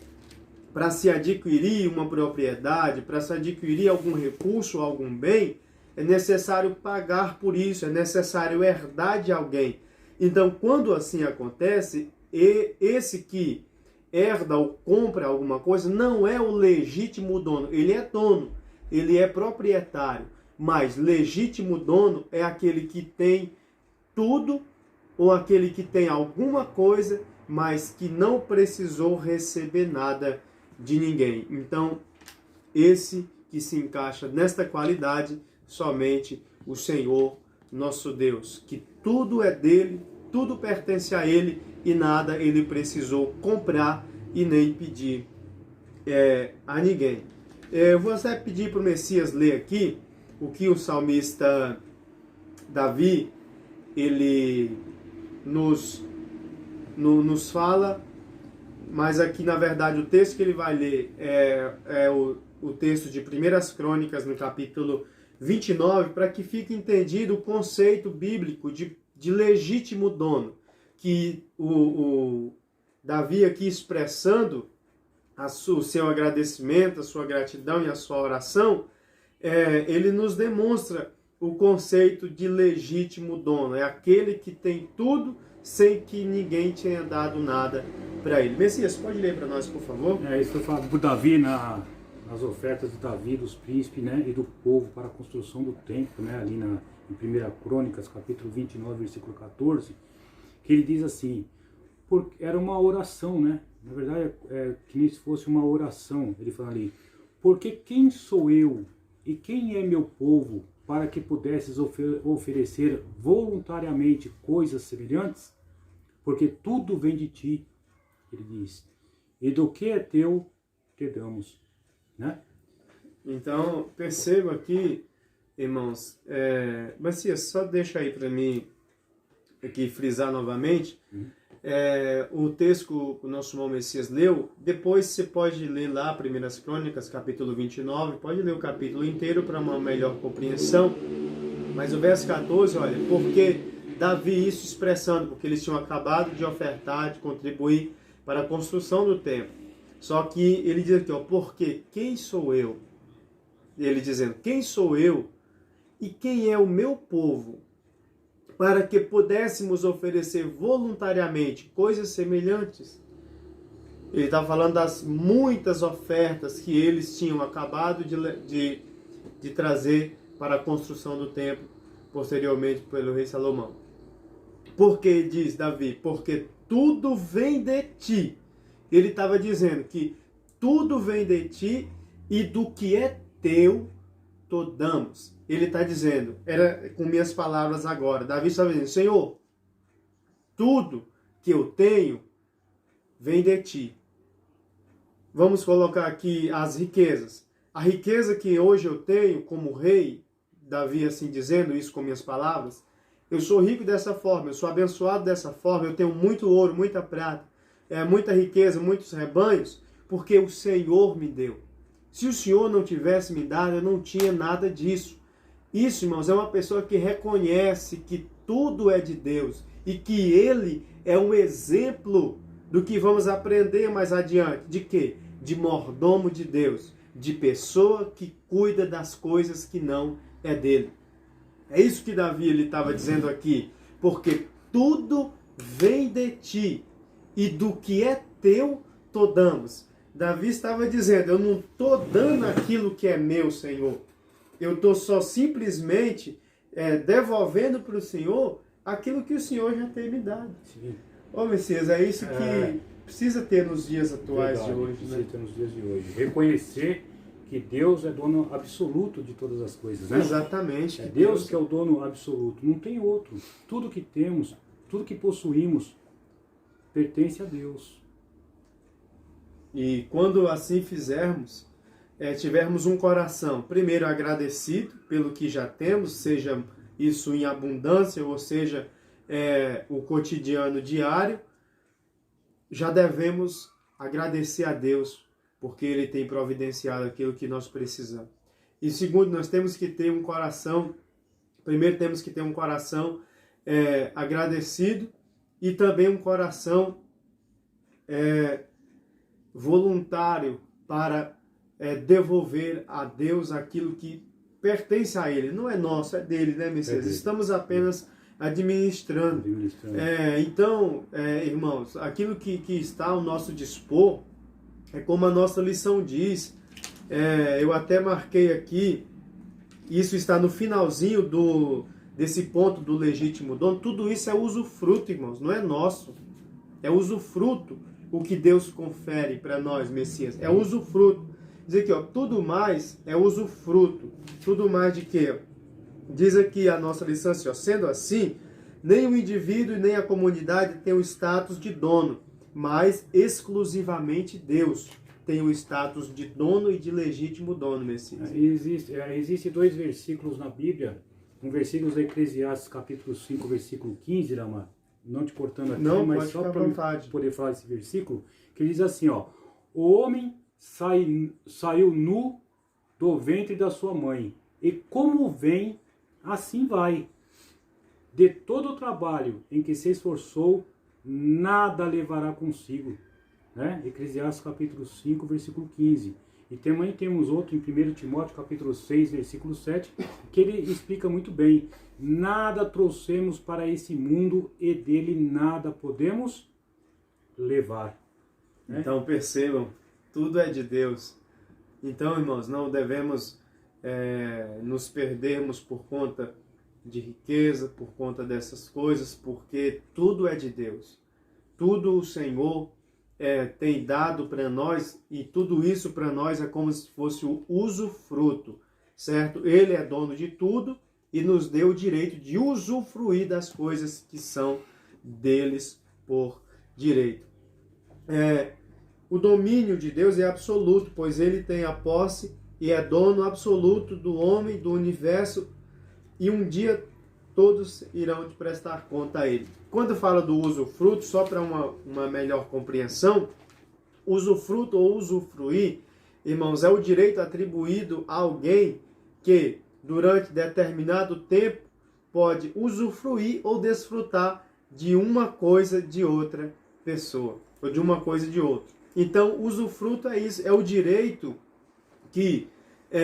para se adquirir uma propriedade, para se adquirir algum recurso, algum bem, é necessário pagar por isso, é necessário herdar de alguém. Então, quando assim acontece, esse que herda ou compra alguma coisa, não é o legítimo dono. Ele é dono, ele é proprietário, mas legítimo dono é aquele que tem tudo ou aquele que tem alguma coisa, mas que não precisou receber nada de ninguém. Então, esse que se encaixa nesta qualidade, somente o Senhor, nosso Deus, que tudo é dele, tudo pertence a ele e nada ele precisou comprar e nem pedir a ninguém. Eu vou até pedir para o Messias ler aqui o que o salmista Davi ele nos fala, mas aqui na verdade o texto que ele vai ler é o texto de 1 Crônicas no capítulo 29, para que fique entendido o conceito bíblico de de legítimo dono, que o Davi aqui expressando o seu agradecimento, a sua gratidão e a sua oração, ele nos demonstra o conceito de legítimo dono. É aquele que tem tudo sem que ninguém tenha dado nada para ele. Messias, pode ler para nós, por favor? Isso foi falado por Davi nas ofertas de Davi, dos príncipes, né, e do povo para a construção do templo, né, ali em 1 Crônicas, capítulo 29, versículo 14, que ele diz assim, porque era uma oração, né? Na verdade, que nem se fosse uma oração. Ele fala ali, porque quem sou eu e quem é meu povo para que pudesses oferecer voluntariamente coisas semelhantes? Porque tudo vem de ti, ele diz, e do que é teu, te damos. Né? Então, perceba aqui, irmãos, Messias, só deixa aí para mim aqui frisar novamente, o texto que o nosso irmão Messias leu, depois você pode ler lá 1 Crônicas, capítulo 29, pode ler o capítulo inteiro para uma melhor compreensão, mas o verso 14, olha, porque Davi, isso expressando, porque eles tinham acabado de ofertar, de contribuir para a construção do templo, só que ele diz aqui, ó, porque quem sou eu? Ele dizendo, quem sou eu e quem é o meu povo, para que pudéssemos oferecer voluntariamente coisas semelhantes. Ele está falando das muitas ofertas que eles tinham acabado de trazer para a construção do templo, posteriormente pelo rei Salomão. Porque, diz Davi, porque tudo vem de ti. Ele estava dizendo que tudo vem de ti e do que é teu, te damos. Ele está dizendo, era com minhas palavras agora, Davi estava dizendo, Senhor, tudo que eu tenho vem de ti. Vamos colocar aqui as riquezas. A riqueza que hoje eu tenho como rei, Davi assim dizendo isso com minhas palavras, eu sou rico dessa forma, eu sou abençoado dessa forma, eu tenho muito ouro, muita prata, muita riqueza, muitos rebanhos, porque o Senhor me deu. Se o Senhor não tivesse me dado, eu não tinha nada disso. Isso, irmãos, é uma pessoa que reconhece que tudo é de Deus e que Ele é um exemplo do que vamos aprender mais adiante. De quê? De mordomo de Deus, de pessoa que cuida das coisas que não é dele. É isso que Davi estava dizendo aqui, porque tudo vem de ti e do que é teu, te damos. Davi estava dizendo, eu não estou dando aquilo que é meu, Senhor. Eu estou só simplesmente devolvendo para o Senhor aquilo que o Senhor já tem me dado. Sim. Ô, Messias, é isso que precisa ter nos dias atuais. Verdade, de hoje. Precisa ter nos dias de hoje. Reconhecer que Deus é dono absoluto de todas as coisas. Né? Exatamente. É Deus que é o dono absoluto. Não tem outro. Tudo que temos, tudo que possuímos, pertence a Deus. E quando assim fizermos, tivermos um coração, primeiro agradecido pelo que já temos, seja isso em abundância, ou seja, o cotidiano diário, já devemos agradecer a Deus, porque Ele tem providenciado aquilo que nós precisamos. E segundo, nós temos que ter um coração, primeiro temos que ter um coração agradecido e também um coração voluntário para devolver a Deus aquilo que pertence a Ele. Não é nosso, é dele, né, Messias? Estamos apenas administrando. Então, irmãos, aquilo que está ao nosso dispor, é como a nossa lição diz, eu até marquei aqui, isso está no finalzinho desse ponto do legítimo dono, tudo isso é usufruto, irmãos, não é nosso, é usufruto o que Deus confere para nós, Messias, é usufruto. Diz aqui, ó, tudo mais é usufruto, tudo mais de quê? Diz aqui a nossa lição assim, ó, sendo assim, nem o indivíduo e nem a comunidade tem o status de dono, mas exclusivamente Deus tem o status de dono e de legítimo dono, Messias. Existem dois versículos na Bíblia, um versículo de Eclesiastes, capítulo 5, versículo 15, Rama, não te cortando aqui, não, mas só para poder falar esse versículo, que diz assim, ó, o homem saiu nu do ventre da sua mãe, e como vem, assim vai. de todo o trabalho em que se esforçou, nada levará consigo. Né? Eclesiastes capítulo 5, versículo 15. E também temos outro em 1 Timóteo capítulo 6, versículo 7, que ele explica muito bem: nada trouxemos para esse mundo e dele nada podemos levar. Né? Então percebam, tudo é de Deus. Então, irmãos, não devemos nos perdermos por conta de riqueza, por conta dessas coisas, porque tudo é de Deus. Tudo o Senhor tem dado para nós, e tudo isso para nós é como se fosse o usufruto, certo? Ele é dono de tudo e nos deu o direito de usufruir das coisas que são deles por direito. O domínio de Deus é absoluto, pois ele tem a posse e é dono absoluto do homem, do universo, e um dia todos irão te prestar conta a ele. Quando fala do usufruto, só para uma melhor compreensão, usufruto ou usufruir, irmãos, é o direito atribuído a alguém que, durante determinado tempo, pode usufruir ou desfrutar de uma coisa de outra pessoa, ou de uma coisa de outra. Então, usufruto é isso, é o direito que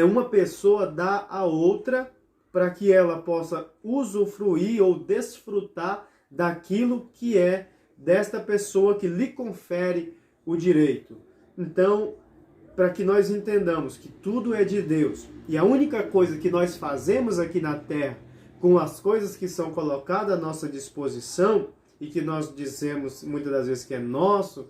uma pessoa dá a outra para que ela possa usufruir ou desfrutar daquilo que é desta pessoa que lhe confere o direito. Então, para que nós entendamos que tudo é de Deus e a única coisa que nós fazemos aqui na terra com as coisas que são colocadas à nossa disposição e que nós dizemos muitas das vezes que é nosso,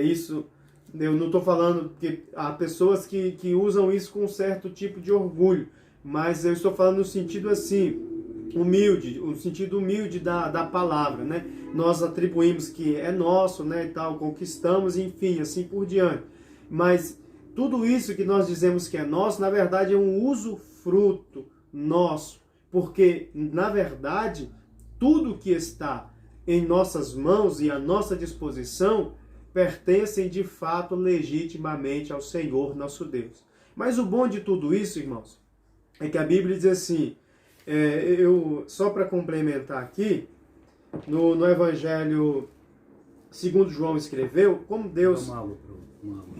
isso eu não estou falando que há pessoas que usam isso com um certo tipo de orgulho, mas eu estou falando no sentido assim, humilde, o sentido humilde da palavra, né? Nós atribuímos que é nosso, né, e tal, conquistamos, enfim, assim por diante. Mas tudo isso que nós dizemos que é nosso, na verdade é um usufruto nosso, porque, na verdade, tudo que está em nossas mãos e à nossa disposição pertencem de fato legitimamente ao Senhor nosso Deus. Mas o bom de tudo isso, irmãos, é que a Bíblia diz assim, só para complementar aqui, no Evangelho segundo João escreveu, como Deus...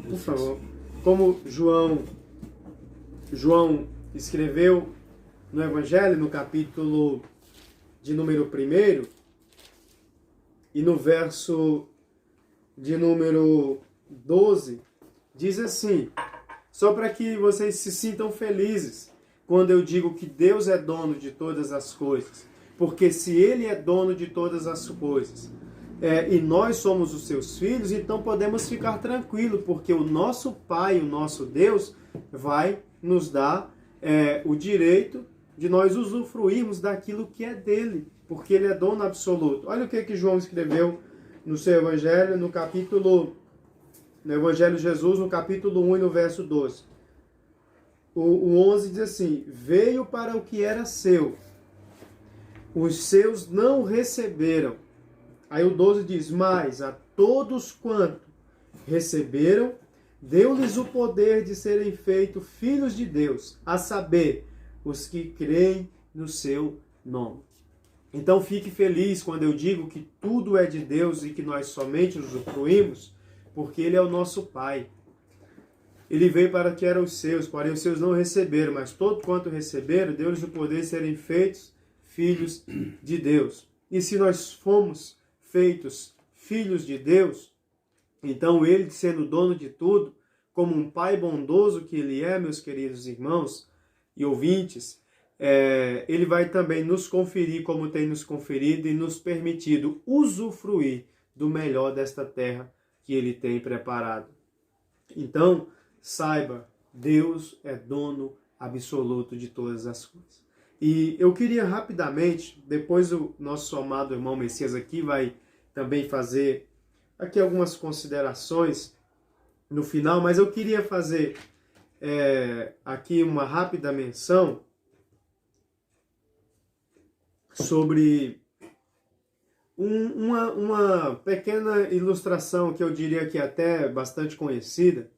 Por favor. Como João escreveu no Evangelho, no capítulo de número 1, e no verso de número 12, diz assim, só para que vocês se sintam felizes, quando eu digo que Deus é dono de todas as coisas, porque se Ele é dono de todas as coisas, e nós somos os seus filhos, então podemos ficar tranquilos, porque o nosso Pai, o nosso Deus, vai nos dar o direito de nós usufruirmos daquilo que é dele, porque Ele é dono absoluto. Olha o que João escreveu no seu Evangelho, no Evangelho de Jesus, no capítulo 1 e no verso 12. O 11 diz assim, veio para o que era seu, os seus não receberam. Aí o 12 diz, mas a todos quanto receberam, deu-lhes o poder de serem feitos filhos de Deus, a saber, os que creem no seu nome. Então fique feliz quando eu digo que tudo é de Deus e que nós somente usufruímos, porque Ele é o nosso Pai. Ele veio para que eram os seus, porém os seus não receberam, mas todo quanto receberam, deu-lhes o poder de serem feitos filhos de Deus. E se nós fomos feitos filhos de Deus, então Ele, sendo dono de tudo, como um Pai bondoso que Ele é, meus queridos irmãos e ouvintes, Ele vai também nos conferir, como tem nos conferido e nos permitido usufruir do melhor desta terra que Ele tem preparado. Então, saiba, Deus é dono absoluto de todas as coisas. E eu queria rapidamente, depois o nosso amado irmão Messias aqui vai também fazer aqui algumas considerações no final, mas eu queria fazer aqui uma rápida menção sobre uma pequena ilustração que eu diria que até bastante conhecida,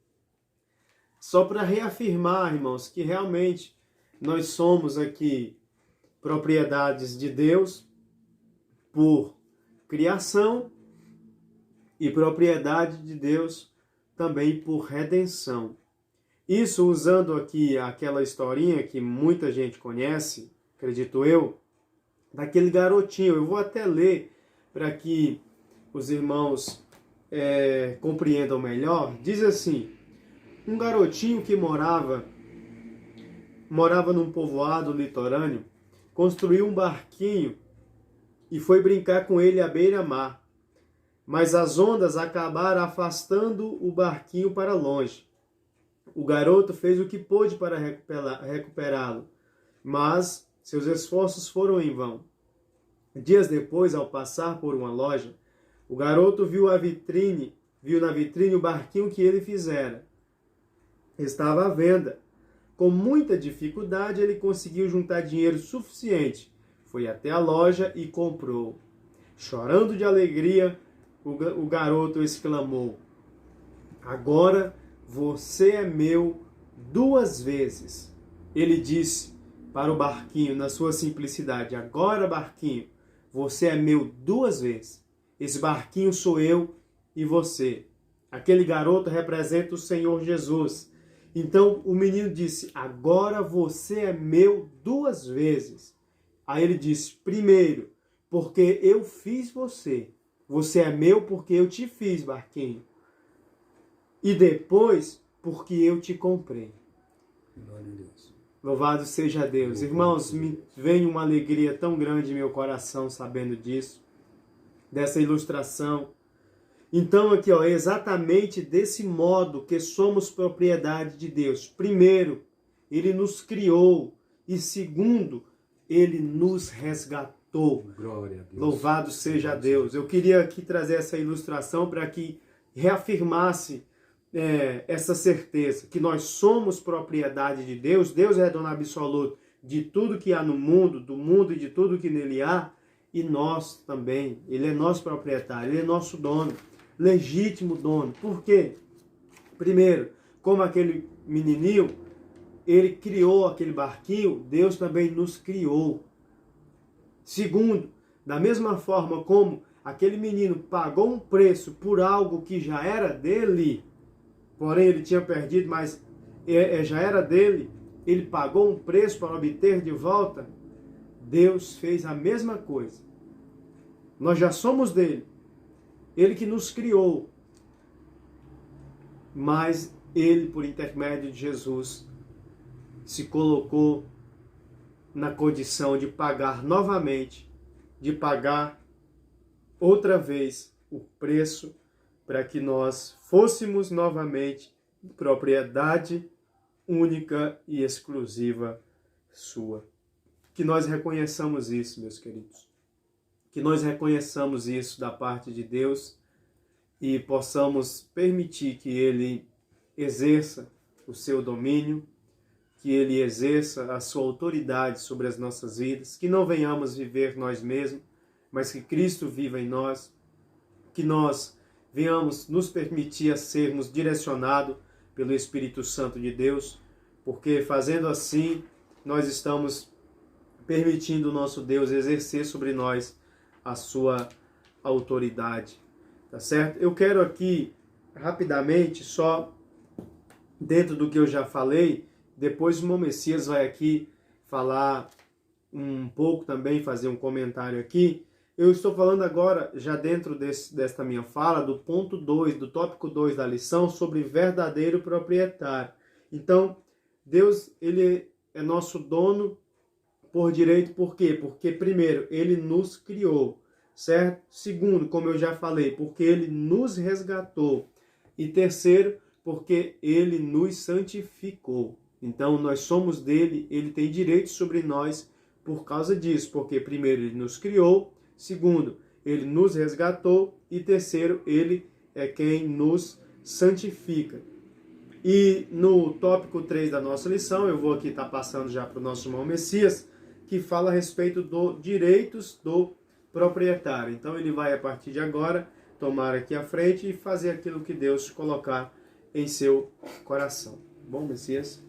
só para reafirmar, irmãos, que realmente nós somos aqui propriedades de Deus por criação e propriedade de Deus também por redenção. Isso usando aqui aquela historinha que muita gente conhece, acredito eu, daquele garotinho. Eu vou até ler para que os irmãos compreendam melhor. Diz assim: um garotinho que morava num povoado litorâneo, construiu um barquinho e foi brincar com ele à beira-mar. Mas as ondas acabaram afastando o barquinho para longe. O garoto fez o que pôde para recuperá-lo, mas seus esforços foram em vão. Dias depois, ao passar por uma loja, o garoto viu na vitrine o barquinho que ele fizera. Estava à venda. Com muita dificuldade, ele conseguiu juntar dinheiro suficiente. Foi até a loja e comprou. Chorando de alegria, o garoto exclamou: agora você é meu 2 vezes. Ele disse para o barquinho, na sua simplicidade: agora, barquinho, você é meu 2 vezes. Esse barquinho sou eu e você. Aquele garoto representa o Senhor Jesus. Então o menino disse: agora você é meu 2 vezes. Aí ele disse: primeiro, porque eu fiz você. Você é meu porque eu te fiz, barquinho. E depois, porque eu te comprei. Glória a Deus. Louvado seja Deus. Irmãos, me vem uma alegria tão grande em meu coração sabendo disso, dessa ilustração. Então aqui, é exatamente desse modo que somos propriedade de Deus. Primeiro, Ele nos criou. E segundo, Ele nos resgatou. Glória a Deus. Louvado seja Deus. Eu queria aqui trazer essa ilustração para que reafirmasse essa certeza, que nós somos propriedade de Deus. Deus é dono absoluto de tudo que há no mundo, do mundo e de tudo que nele há. E nós também. Ele é nosso proprietário, Ele é nosso dono. Legítimo dono. Por quê? Primeiro, como aquele menininho, ele criou aquele barquinho, Deus também nos criou. Segundo, da mesma forma como aquele menino pagou um preço por algo que já era dele, porém ele tinha perdido, mas já era dele, ele pagou um preço para obter de volta, Deus fez a mesma coisa. Nós já somos dele. Ele que nos criou, mas Ele, por intermédio de Jesus, se colocou na condição de pagar novamente, de pagar outra vez o preço para que nós fôssemos novamente propriedade única e exclusiva sua. Que nós reconheçamos isso, meus queridos. Que nós reconheçamos isso da parte de Deus e possamos permitir que Ele exerça o seu domínio, que Ele exerça a sua autoridade sobre as nossas vidas, que não venhamos viver nós mesmos, mas que Cristo viva em nós, que nós venhamos nos permitir a sermos direcionados pelo Espírito Santo de Deus, porque fazendo assim, nós estamos permitindo o nosso Deus exercer sobre nós a sua autoridade, tá certo? Eu quero aqui, rapidamente, só dentro do que eu já falei, depois o irmão Messias vai aqui falar um pouco também, fazer um comentário aqui. Eu estou falando agora, já dentro desta minha fala, do ponto 2, do tópico 2 da lição, sobre verdadeiro proprietário. Então, Deus, Ele é nosso dono por direito, por quê? Porque, primeiro, Ele nos criou, certo? Segundo, como eu já falei, porque Ele nos resgatou. E terceiro, porque Ele nos santificou. Então, nós somos dele, Ele tem direito sobre nós por causa disso, porque primeiro, Ele nos criou, segundo, Ele nos resgatou e terceiro, Ele é quem nos santifica. E no tópico 3 da nossa lição, eu vou aqui estar passando já para o nosso irmão Messias, que fala a respeito dos direitos do proprietário. Então ele vai, a partir de agora, tomar aqui a frente e fazer aquilo que Deus colocar em seu coração. Bom, Messias?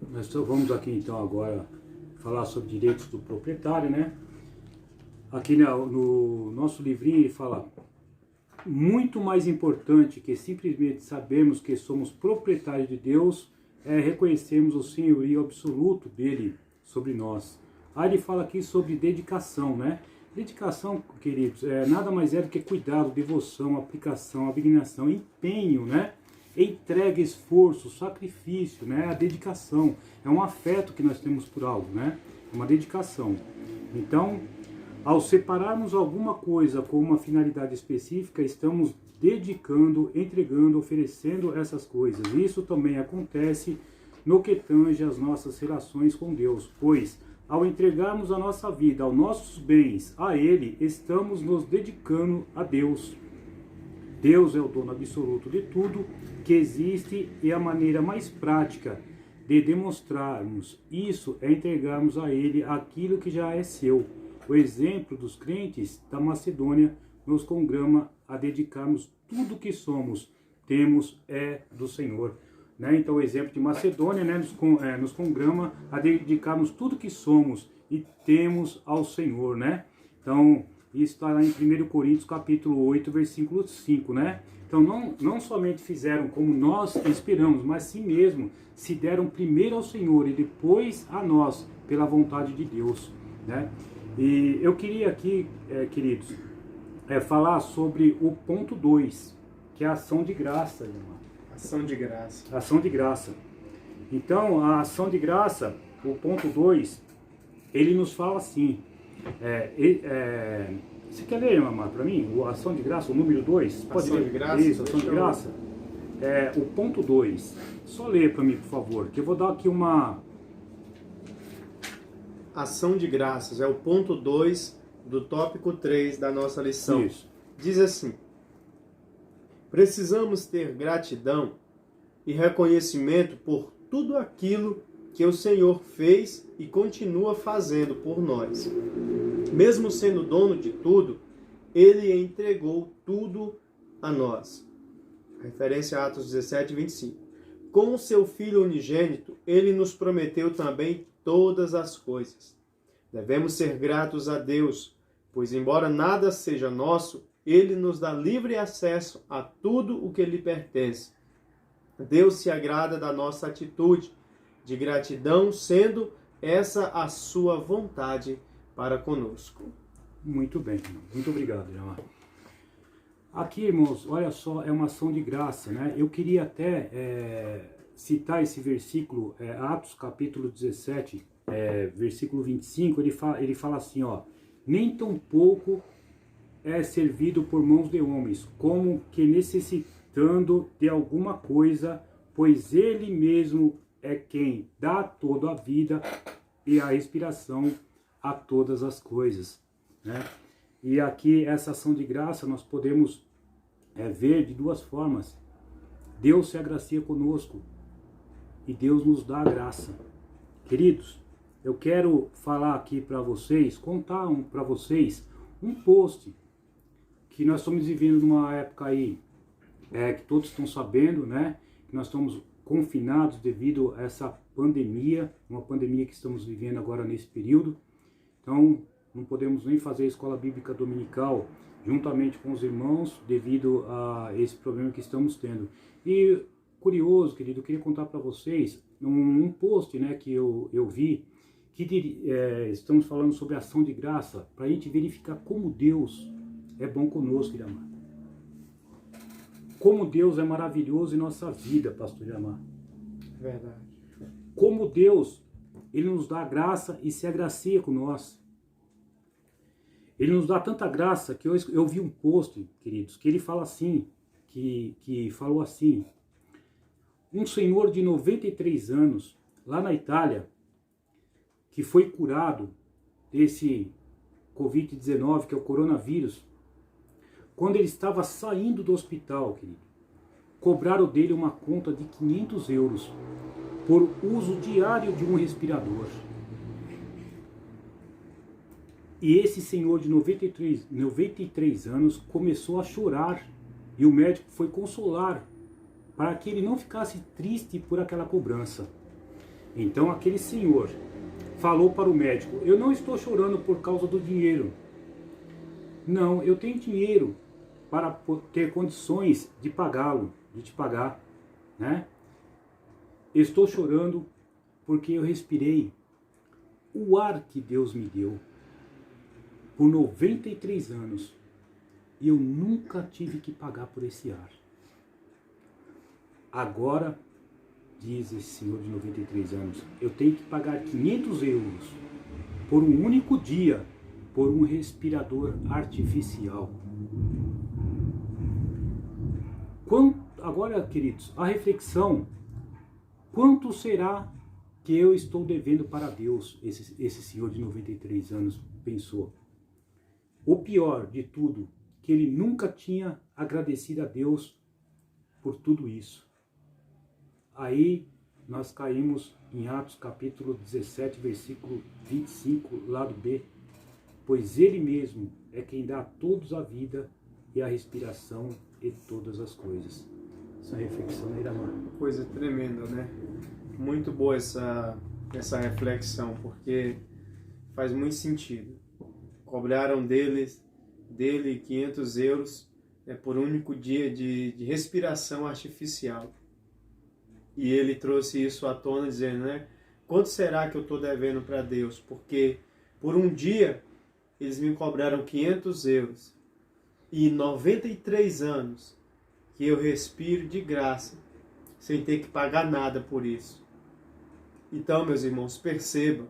Nós vamos aqui então agora falar sobre direitos do proprietário, né? aqui no nosso livrinho ele fala: muito mais importante que simplesmente sabermos que somos proprietários de Deus é reconhecermos o senhorio absoluto dele sobre nós. Aí ele fala aqui sobre dedicação, né? Dedicação, queridos, nada mais é do que cuidado, devoção, aplicação, abnegação, empenho, né? Entrega, esforço, sacrifício, né? A dedicação é um afeto que nós temos por algo, né? Uma dedicação. Então, ao separarmos alguma coisa com uma finalidade específica, estamos dedicando, entregando, oferecendo essas coisas. Isso também acontece no que tange as nossas relações com Deus, pois ao entregarmos a nossa vida, aos nossos bens a Ele, estamos nos dedicando a Deus. Deus é o dono absoluto de tudo que existe e a maneira mais prática de demonstrarmos isso é entregarmos a Ele aquilo que já é seu. O exemplo dos crentes da Macedônia nos congrama a dedicarmos tudo que somos, temos, é do Senhor. Né? Então o exemplo de Macedônia, né, nos congrama a dedicarmos tudo que somos e temos ao Senhor. Né? Então isso está lá em 1 Coríntios capítulo 8, versículo 5. Né? Então não somente fizeram como nós esperamos, mas sim mesmo se deram primeiro ao Senhor e depois a nós, pela vontade de Deus. Né? E eu queria aqui, queridos, falar sobre o ponto 2, que é a ação de graça, irmão. Ação de graça. Ação de graça. Então, a ação de graça, o ponto 2, ele nos fala assim. Você quer ler, Amar, para mim? A ação de graça, o número 2? Pode ação ler? De graça? Isso, ação de graça. O ponto 2. Só lê para mim, por favor, que eu vou dar aqui uma... Ação de graças é o ponto 2 do tópico 3 da nossa lição. Isso. Diz assim: precisamos ter gratidão e reconhecimento por tudo aquilo que o Senhor fez e continua fazendo por nós. Mesmo sendo dono de tudo, Ele entregou tudo a nós. Referência a Atos 17, 25. Com o seu Filho unigênito, Ele nos prometeu também todas as coisas. Devemos ser gratos a Deus, pois embora nada seja nosso, Ele nos dá livre acesso a tudo o que lhe pertence. Deus se agrada da nossa atitude de gratidão, sendo essa a sua vontade para conosco. Muito bem, irmão. Muito obrigado, Jamar. Aqui, irmãos, olha só, é uma ação de graça, né? Eu queria até citar esse versículo, Atos capítulo 17, versículo 25, ele fala assim, ó: nem tão pouco é servido por mãos de homens, como que necessitando de alguma coisa, pois Ele mesmo é quem dá toda a vida e a respiração a todas as coisas. Né? E aqui, essa ação de graça, nós podemos ver de duas formas. Deus se agracia conosco e Deus nos dá a graça. Queridos, eu quero falar aqui para vocês, contar para vocês um post que nós estamos vivendo numa época aí, que todos estão sabendo, né? Que nós estamos confinados devido a essa pandemia, uma pandemia que estamos vivendo agora nesse período. Então, não podemos nem fazer a escola bíblica dominical juntamente com os irmãos devido a esse problema que estamos tendo. E curioso, querido, eu queria contar para vocês um post, né, que eu vi, que estamos falando sobre ação de graça, para a gente verificar como Deus é bom conosco, Iramar. Como Deus é maravilhoso em nossa vida, pastor Iramar. Verdade. Como Deus, Ele nos dá graça e se agracia com nós. Ele nos dá tanta graça que eu vi um post, queridos, que ele fala assim, que falou assim: um senhor de 93 anos, lá na Itália, que foi curado desse Covid-19, que é o coronavírus, quando ele estava saindo do hospital, querido, cobraram dele uma conta de 500 euros por uso diário de um respirador. E esse senhor de 93 anos começou a chorar e o médico foi consolar para que ele não ficasse triste por aquela cobrança. Então aquele senhor falou para o médico: eu não estou chorando por causa do dinheiro, Não, eu tenho dinheiro para ter condições de pagá-lo, de te pagar, né? Estou chorando porque eu respirei o ar que Deus me deu por 93 anos e eu nunca tive que pagar por esse ar. Agora, diz esse senhor de 93 anos, eu tenho que pagar 500 euros por um único dia por um respirador artificial. Agora, queridos, a reflexão: quanto será que eu estou devendo para Deus? Esse senhor de 93 anos pensou. O pior de tudo, que ele nunca tinha agradecido a Deus por tudo isso. Aí nós caímos em Atos capítulo 17, versículo 25, lado B. Pois ele mesmo é quem dá a todos a vida e a respiração e todas as coisas. Essa reflexão, né, Iramar? Coisa tremenda, né? Muito boa essa reflexão, porque faz muito sentido. Cobraram dele 500 euros por um único dia de respiração artificial. E ele trouxe isso à tona dizendo, né? Quanto será que eu estou devendo para Deus? Porque por um dia eles me cobraram 500 euros. E 93 anos que eu respiro de graça, sem ter que pagar nada por isso. Então, meus irmãos, percebam,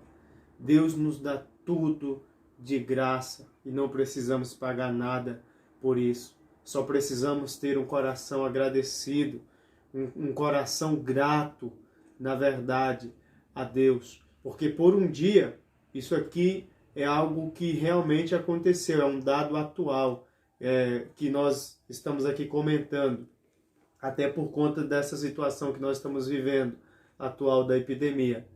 Deus nos dá tudo de graça e não precisamos pagar nada por isso. Só precisamos ter um coração agradecido, um coração grato, na verdade, a Deus. Porque por um dia, isso aqui é algo que realmente aconteceu, é um dado atual que nós estamos aqui comentando, até por conta dessa situação que nós estamos vivendo, atual da epidemia.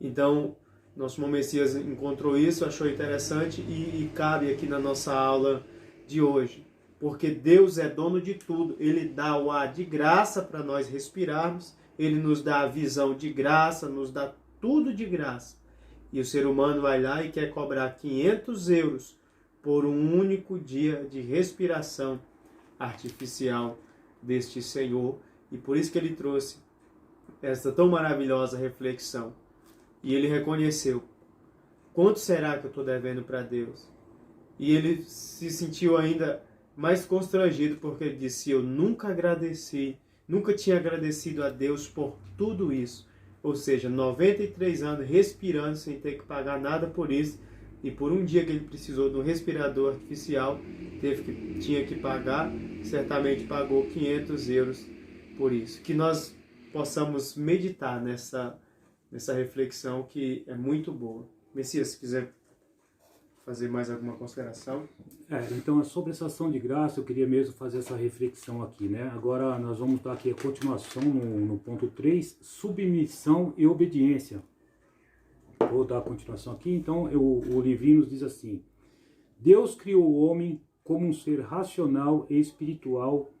Então, nosso irmão Messias encontrou isso, achou interessante e cabe aqui na nossa aula de hoje. Porque Deus é dono de tudo, Ele dá o ar de graça para nós respirarmos, Ele nos dá a visão de graça, nos dá tudo de graça. E o ser humano vai lá e quer cobrar 500 euros por um único dia de respiração artificial deste Senhor. E por isso que ele trouxe essa tão maravilhosa reflexão. E ele reconheceu, quanto será que eu estou devendo para Deus? E ele se sentiu ainda mais constrangido, porque ele disse, eu nunca tinha agradecido a Deus por tudo isso. Ou seja, 93 anos respirando sem ter que pagar nada por isso. E por um dia que ele precisou de um respirador artificial, tinha que pagar, certamente pagou 500 euros por isso. Que nós possamos meditar nessa reflexão que é muito boa. Messias, se quiser fazer mais alguma consideração. Então, sobre essa ação de graça, eu queria mesmo fazer essa reflexão aqui, né? Agora nós vamos dar aqui a continuação no ponto 3, submissão e obediência. Vou dar a continuação aqui. Então, o livrinho nos diz assim: Deus criou o homem como um ser racional e espiritual,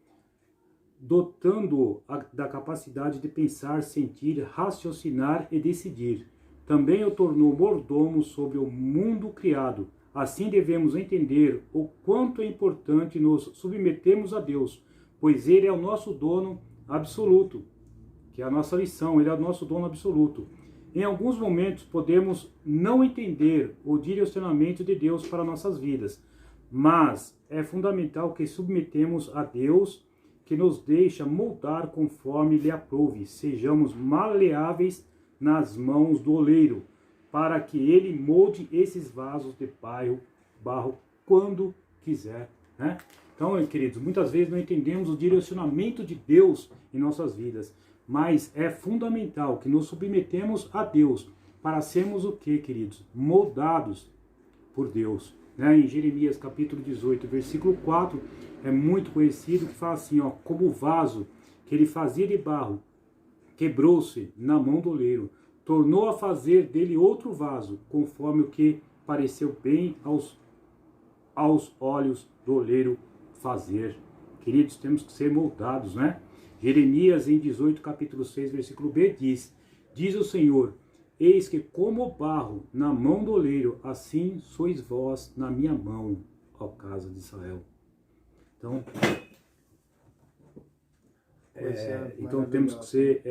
dotando-o da capacidade de pensar, sentir, raciocinar e decidir. Também o tornou mordomo sobre o mundo criado. Assim devemos entender o quanto é importante nos submetermos a Deus, pois Ele é o nosso dono absoluto, que é a nossa lição, Ele é o nosso dono absoluto. Em alguns momentos podemos não entender o direcionamento de Deus para nossas vidas, mas é fundamental que submetemos a Deus, que nos deixa moldar conforme lhe aprouve. Sejamos maleáveis nas mãos do oleiro, para que ele molde esses vasos de barro quando quiser, né? Então, queridos, muitas vezes não entendemos o direcionamento de Deus em nossas vidas, mas é fundamental que nos submetemos a Deus para sermos o que, queridos? Moldados por Deus, né? Em Jeremias capítulo 18, versículo 4, é muito conhecido, que fala assim, ó, como o vaso que ele fazia de barro quebrou-se na mão do oleiro, tornou a fazer dele outro vaso, conforme o que pareceu bem aos olhos do oleiro fazer. Queridos, temos que ser moldados, né? Jeremias, em 18, capítulo 6, versículo B, diz o Senhor, eis que como barro na mão do oleiro, assim sois vós na minha mão, ó casa de Israel. Então, então temos que ser,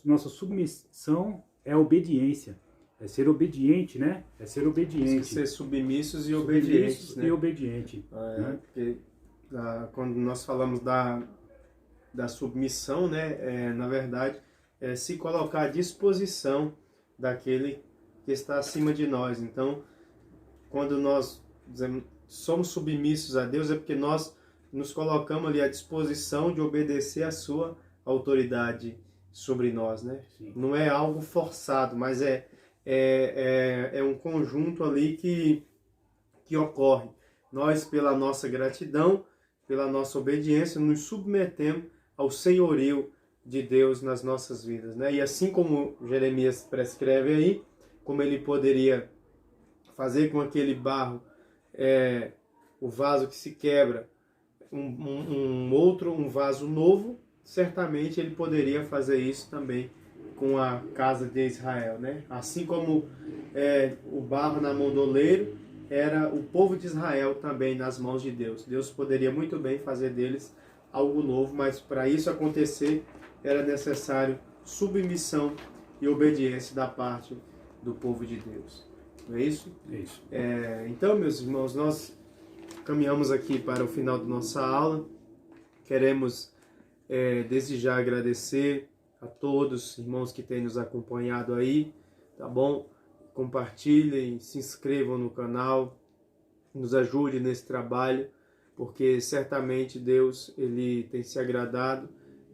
nossa submissão é obediência. É ser obediente, né? É ser obediente. Ser submissos e obedientes, né? E obediente. Né? Porque quando nós falamos da submissão, né? Na verdade, é se colocar à disposição daquele que está acima de nós. Então, quando nós somos submissos a Deus, é porque nós nos colocamos ali à disposição de obedecer a sua autoridade sobre nós, né? Sim. Não é algo forçado, mas é um conjunto ali que ocorre. Nós, pela nossa gratidão, pela nossa obediência, nos submetemos ao senhorio de Deus nas nossas vidas, né? E assim como Jeremias prescreve aí, como ele poderia fazer com aquele barro, o vaso que se quebra, um vaso novo, certamente ele poderia fazer isso também com a casa de Israel, né? Assim como o barro na mão do oleiro, era o povo de Israel também nas mãos de Deus. Deus poderia muito bem fazer deles algo novo, mas para isso acontecer era necessário submissão e obediência da parte do povo de Deus. Não é isso? É isso. Então, meus irmãos, nós caminhamos aqui para o final da nossa aula. Queremos desde já agradecer a todos os irmãos que têm nos acompanhado aí, tá bom? Compartilhem, se inscrevam no canal, nos ajude nesse trabalho, porque certamente Deus ele tem se agradado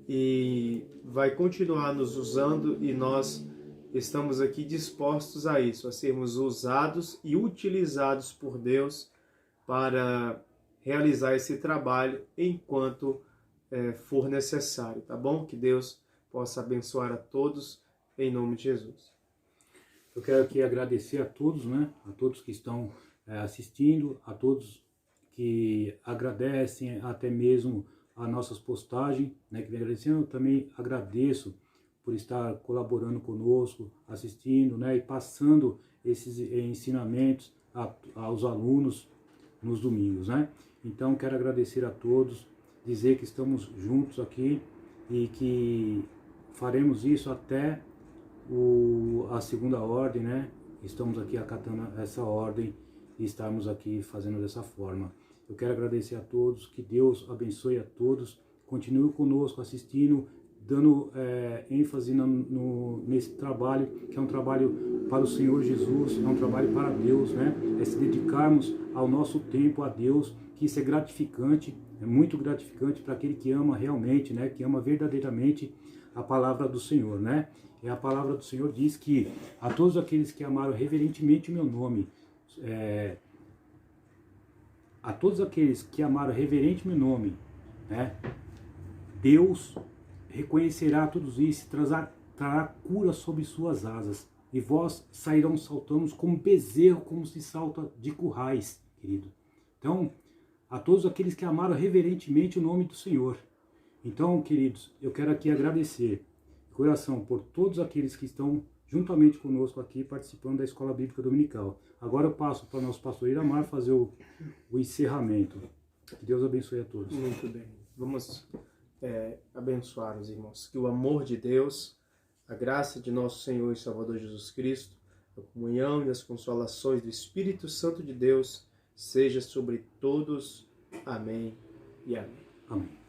e vai continuar nos usando, e nós estamos aqui dispostos a isso, a sermos usados e utilizados por Deus para realizar esse trabalho enquanto for necessário, tá bom? Que Deus possa abençoar a todos, em nome de Jesus. Eu quero aqui agradecer a todos, né? A todos que estão assistindo, a todos que agradecem até mesmo as nossas postagens, né? Que vem agradecendo. Eu também agradeço por estar colaborando conosco, assistindo, né? E passando esses ensinamentos aos alunos nos domingos, né? Então, quero agradecer a todos, dizer que estamos juntos aqui e que faremos isso até a segunda ordem, né? Estamos aqui acatando essa ordem e estamos aqui fazendo dessa forma. Eu quero agradecer a todos, que Deus abençoe a todos, continue conosco assistindo, dando ênfase nesse trabalho, que é um trabalho para o Senhor Jesus, é um trabalho para Deus, né? É se dedicarmos ao nosso tempo a Deus, que isso é gratificante, é muito gratificante para aquele que ama realmente, né? Que ama verdadeiramente a palavra do Senhor, né? E a palavra do Senhor diz que a todos aqueles que amaram reverentemente o meu nome, a todos aqueles que amaram reverente meu nome, né? Deus reconhecerá todos isso, trará cura sobre suas asas, e vós sairão saltando como bezerro, como se salta de currais, querido. Então, a todos aqueles que amaram reverentemente o nome do Senhor. Então, queridos, eu quero aqui agradecer de coração por todos aqueles que estão juntamente conosco aqui participando da Escola Bíblica Dominical. Agora eu passo para o nosso pastor Iramar fazer o encerramento. Que Deus abençoe a todos. Muito bem. Vamos abençoar os irmãos. Que o amor de Deus, a graça de nosso Senhor e Salvador Jesus Cristo, a comunhão e as consolações do Espírito Santo de Deus seja sobre todos. Amém e amém. Amém.